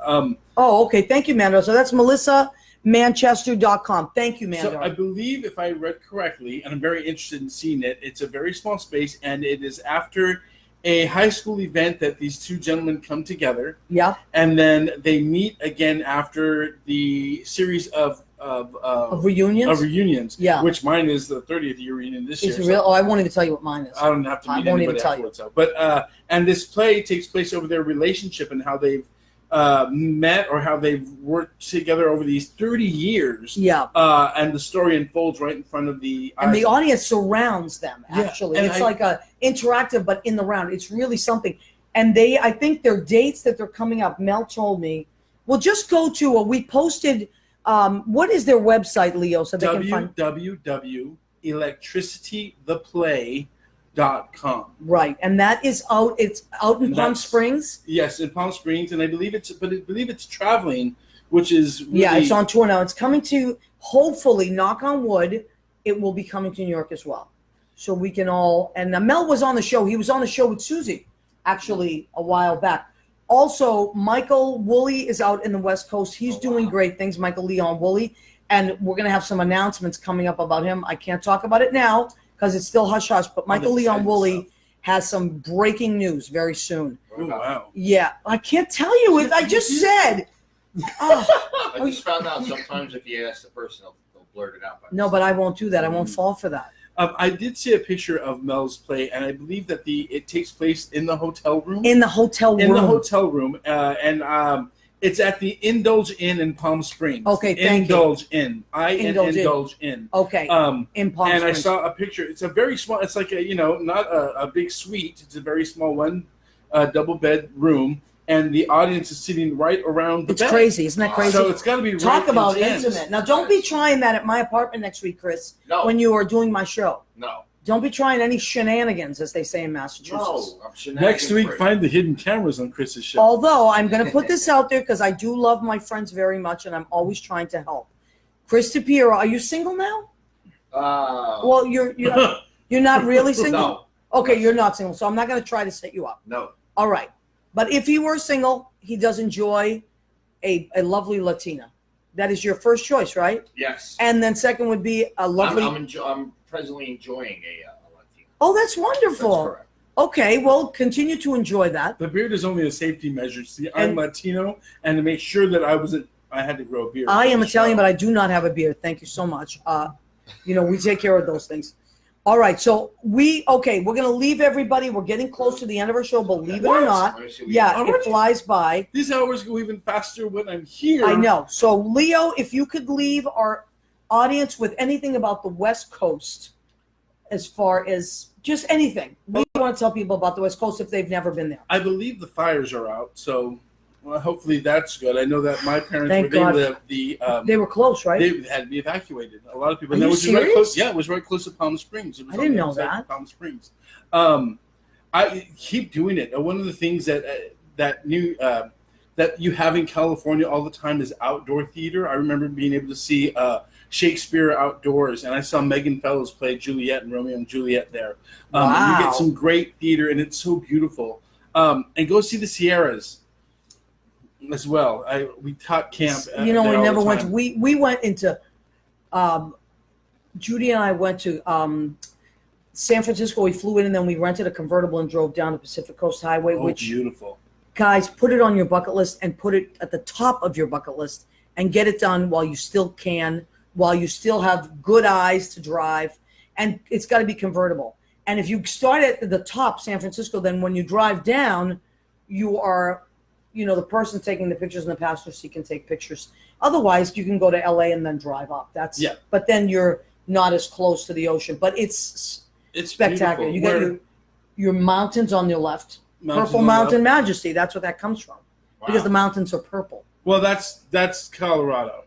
Speaker 1: Oh, okay. Thank you, Mandar. So that's melissamanchester.com. Thank you, Mandar.
Speaker 2: So I believe, if I read correctly, and I'm very interested in seeing it, it's a very small space, and it is after a high school event that these two gentlemen come together,
Speaker 1: yeah.
Speaker 2: and then they meet again after the series of
Speaker 1: Reunions?
Speaker 2: Of reunions.
Speaker 1: Yeah.
Speaker 2: Which mine is the 30th year reunion this
Speaker 1: Is
Speaker 2: year.
Speaker 1: it real? Oh, I won't even tell you what mine is.
Speaker 2: I don't have to meet
Speaker 1: won't even
Speaker 2: anybody
Speaker 1: tell you.
Speaker 2: afterwards. But and this play takes place over their relationship and how they've met or how they've worked together over these 30 years.
Speaker 1: Yeah.
Speaker 2: And the story unfolds right in front of the eyes.
Speaker 1: And the audience surrounds them,
Speaker 2: Yeah,
Speaker 1: actually.
Speaker 2: and
Speaker 1: It's like a interactive, but in the round. It's really something. And I think their dates that they're coming up, Mel told me, well, just go to, we posted, what is their website, Leo, so they can find.
Speaker 2: www.electricitytheplay.com.
Speaker 1: Right. And that is out, it's out in
Speaker 2: And
Speaker 1: Palm
Speaker 2: that's-
Speaker 1: Springs.
Speaker 2: Yes, in Palm Springs, and I believe it's traveling, which is really,
Speaker 1: Yeah, it's on tour now. It's coming to, hopefully, knock on wood, it will be coming to New York as well. So we can all, and Mel was on the show. He was on the show with Susie, actually, a while back. Also, Michael Woolley is out in the West Coast. He's doing great things, Michael Leon Woolley. And we're going to have some announcements coming up about him. I can't talk about it now because it's still hush-hush, but Michael Leon Woolley has some breaking news very soon.
Speaker 2: Oh, wow.
Speaker 1: Yeah, I can't tell you. I just said. Oh.
Speaker 4: I just found out sometimes if you ask the person, they'll blurt it out.
Speaker 1: No, but I won't do that. I won't fall for that.
Speaker 2: I did see a picture of Mel's play, and I believe that it takes place in the hotel room.
Speaker 1: In the hotel room.
Speaker 2: In the hotel room, and it's at the Indulge Inn in Palm Springs.
Speaker 1: Okay, thank you.
Speaker 2: Indulge Inn. Indulge Inn.
Speaker 1: Okay. In Palm
Speaker 2: and
Speaker 1: Springs.
Speaker 2: I saw a picture. It's a very small. It's like not a big suite. It's a very small one, double bed room. And the audience is sitting right around the bed.
Speaker 1: It's crazy. Isn't that crazy?
Speaker 2: So it's got to be
Speaker 1: Talk about
Speaker 2: intense.
Speaker 1: intimate. Now, don't be trying that at my apartment next week, Chris,
Speaker 4: No.
Speaker 1: when you are doing my show.
Speaker 4: No.
Speaker 1: Don't be trying any shenanigans, as they say in Massachusetts.
Speaker 4: No. I'm shenanigan
Speaker 2: Next week,
Speaker 4: free.
Speaker 2: find the hidden cameras on Chris's show.
Speaker 1: Although, I'm going to put this out there because I do love my friends very much, and I'm always trying to help. Chris DiPiero, are you single now? Well, you're not really single?
Speaker 4: No.
Speaker 1: Okay, you're not single, so I'm not going to try to set you up.
Speaker 4: No.
Speaker 1: All right. But if he were single, he does enjoy a lovely Latina. That is your first choice, right?
Speaker 4: Yes.
Speaker 1: And then second would be a lovely.
Speaker 4: I'm presently enjoying a Latino.
Speaker 1: Oh, that's wonderful.
Speaker 4: That's correct.
Speaker 1: Okay, well, continue to enjoy that.
Speaker 2: The beard is only a safety measure. See, I'm
Speaker 1: And-
Speaker 2: Latino, and to make sure that I had to grow a beard.
Speaker 1: I am Italian, but I do not have a beard. Thank you so much. We take care of those things. All right, so we're going to leave everybody. We're getting close to the end of our show, believe it or not.
Speaker 4: Let me see what
Speaker 1: Yeah,
Speaker 2: Already?
Speaker 1: it flies by.
Speaker 2: These hours go even faster when I'm here.
Speaker 1: I know. So, Leo, if you could leave our audience with anything about the West Coast, as far as just anything. What do you want to tell people about the West Coast if they've never been there?
Speaker 2: I believe the fires are out, so hopefully that's good. I know that my parents,
Speaker 1: Thank
Speaker 2: where
Speaker 1: God.
Speaker 2: they lived,
Speaker 1: They were close, right?
Speaker 2: they had to be evacuated. A lot of people.
Speaker 1: Are
Speaker 2: and that
Speaker 1: you
Speaker 2: was right
Speaker 1: serious?
Speaker 2: close. Yeah, it was right close to Palm Springs. It was
Speaker 1: I
Speaker 2: on
Speaker 1: didn't
Speaker 2: the
Speaker 1: know
Speaker 2: other side
Speaker 1: that.
Speaker 2: of Palm Springs. I keep doing it. One of the things that you have in California all the time is outdoor theater. I remember being able to see Shakespeare outdoors, and I saw Megan Fellows play Juliet and Romeo and Juliet there.
Speaker 1: Wow.
Speaker 2: You get some great theater, and it's so beautiful. And go see the Sierras as well. We taught camp.
Speaker 1: We
Speaker 2: there all the
Speaker 1: never went.
Speaker 2: time.
Speaker 1: We went into. Judy and I went to San Francisco. We flew in and then we rented a convertible and drove down the Pacific Coast Highway.
Speaker 2: Oh,
Speaker 1: which,
Speaker 2: beautiful.
Speaker 1: guys, put it on your bucket list and put it at the top of your bucket list and get it done while you still can, while you still have good eyes to drive. And it's got to be convertible. And if you start at the top, San Francisco, then when you drive down, you are, the person taking the pictures in the passenger seat can take pictures. Otherwise, you can go to LA and then drive up.
Speaker 2: Yeah.
Speaker 1: But then you're not as close to the ocean. But it's spectacular.
Speaker 2: beautiful.
Speaker 1: You got your mountains on your left.
Speaker 2: Mountains
Speaker 1: Purple
Speaker 2: on the
Speaker 1: Mountain
Speaker 2: left.
Speaker 1: Majesty. That's what that comes from.
Speaker 4: Wow.
Speaker 1: Because the mountains are purple.
Speaker 2: Well, that's Colorado.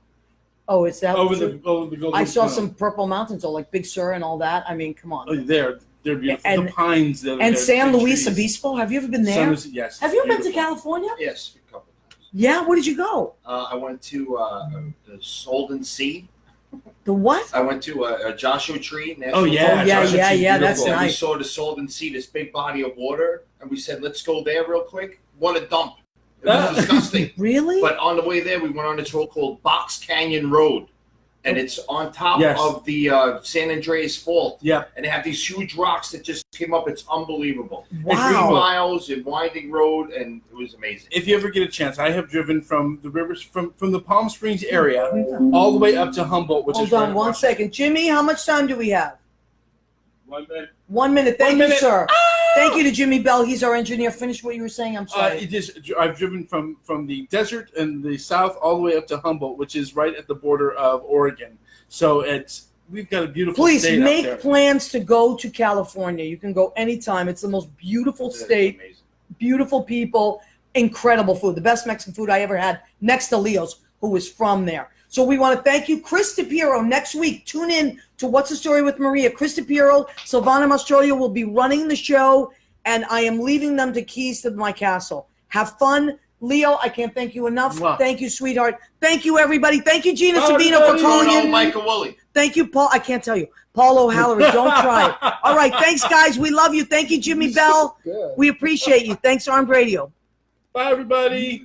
Speaker 1: Oh, is that
Speaker 2: Over the Golden
Speaker 1: I saw
Speaker 2: Tunnel.
Speaker 1: some purple mountains, like Big Sur and all that. I mean, come on.
Speaker 2: Oh, there. They're beautiful.
Speaker 1: And-
Speaker 2: the pines.
Speaker 1: And San
Speaker 2: the
Speaker 1: Luis
Speaker 2: trees.
Speaker 1: Obispo. Have you ever been
Speaker 2: San
Speaker 1: there?
Speaker 2: Luis, yes.
Speaker 1: Have you ever been to
Speaker 2: beautiful.
Speaker 1: California?
Speaker 4: Yes, a couple of times.
Speaker 1: Yeah. Where did you go?
Speaker 4: I went to the Salton Sea.
Speaker 1: The what?
Speaker 4: I went to a Joshua Tree.
Speaker 2: Oh, yeah.
Speaker 1: yeah,
Speaker 2: Joshua
Speaker 1: yeah,
Speaker 2: Tree's
Speaker 1: yeah, that's
Speaker 2: beautiful.
Speaker 4: And we
Speaker 1: nice.
Speaker 4: saw the Salton Sea, this big body of water, and we said, let's go there real quick. What a dump. It was disgusting.
Speaker 1: Really?
Speaker 4: But on the way there, we went on this road called Box Canyon Road. And it's on top
Speaker 2: Yes.
Speaker 4: of the San Andreas Fault.
Speaker 2: Yep.
Speaker 4: And they have these huge rocks that just came up. It's unbelievable.
Speaker 1: Wow.
Speaker 4: 3 miles in winding road, and it was amazing.
Speaker 2: If you ever get a chance, I have driven from the rivers from the Palm Springs area all the way up to Humboldt, which is
Speaker 1: Hold
Speaker 2: right
Speaker 1: on one
Speaker 2: across.
Speaker 1: second. Jimmy, how much time do we have?
Speaker 5: 1 minute.
Speaker 1: 1 minute. Thank
Speaker 2: 1
Speaker 1: you,
Speaker 2: minute.
Speaker 1: sir. Thank you to Jimmy Bell. He's our engineer. Finish what you were saying. I'm sorry.
Speaker 2: I've driven from the desert and the south all the way up to Humboldt, which is right at the border of Oregon. So we've got a beautiful
Speaker 1: Please
Speaker 2: state out there.
Speaker 1: make plans to go to California. You can go anytime. It's the most beautiful
Speaker 4: It's
Speaker 1: state,
Speaker 4: amazing.
Speaker 1: beautiful people, incredible food. The best Mexican food I ever had, next to Leo's, who was from there. So we want to thank you. Chris DePiero, next week, tune in to What's the Story with Maria. Chris DePiero, Silvana Mastrolia will be running the show, and I am leaving them the keys to my castle. Have fun. Leo, I can't thank you enough.
Speaker 2: Mwah.
Speaker 1: Thank you, sweetheart. Thank you, everybody. Thank you, Gina
Speaker 2: Bye,
Speaker 1: Sabino, for
Speaker 2: everybody.
Speaker 1: calling
Speaker 4: No,
Speaker 1: in.
Speaker 4: Michael Woolley.
Speaker 1: Thank you, Paul. I can't tell you. Paul O'Halloran, don't try it. All right, thanks, guys. We love you. Thank you, Jimmy Bell. We appreciate you. Thanks, Armed Radio.
Speaker 2: Bye, everybody.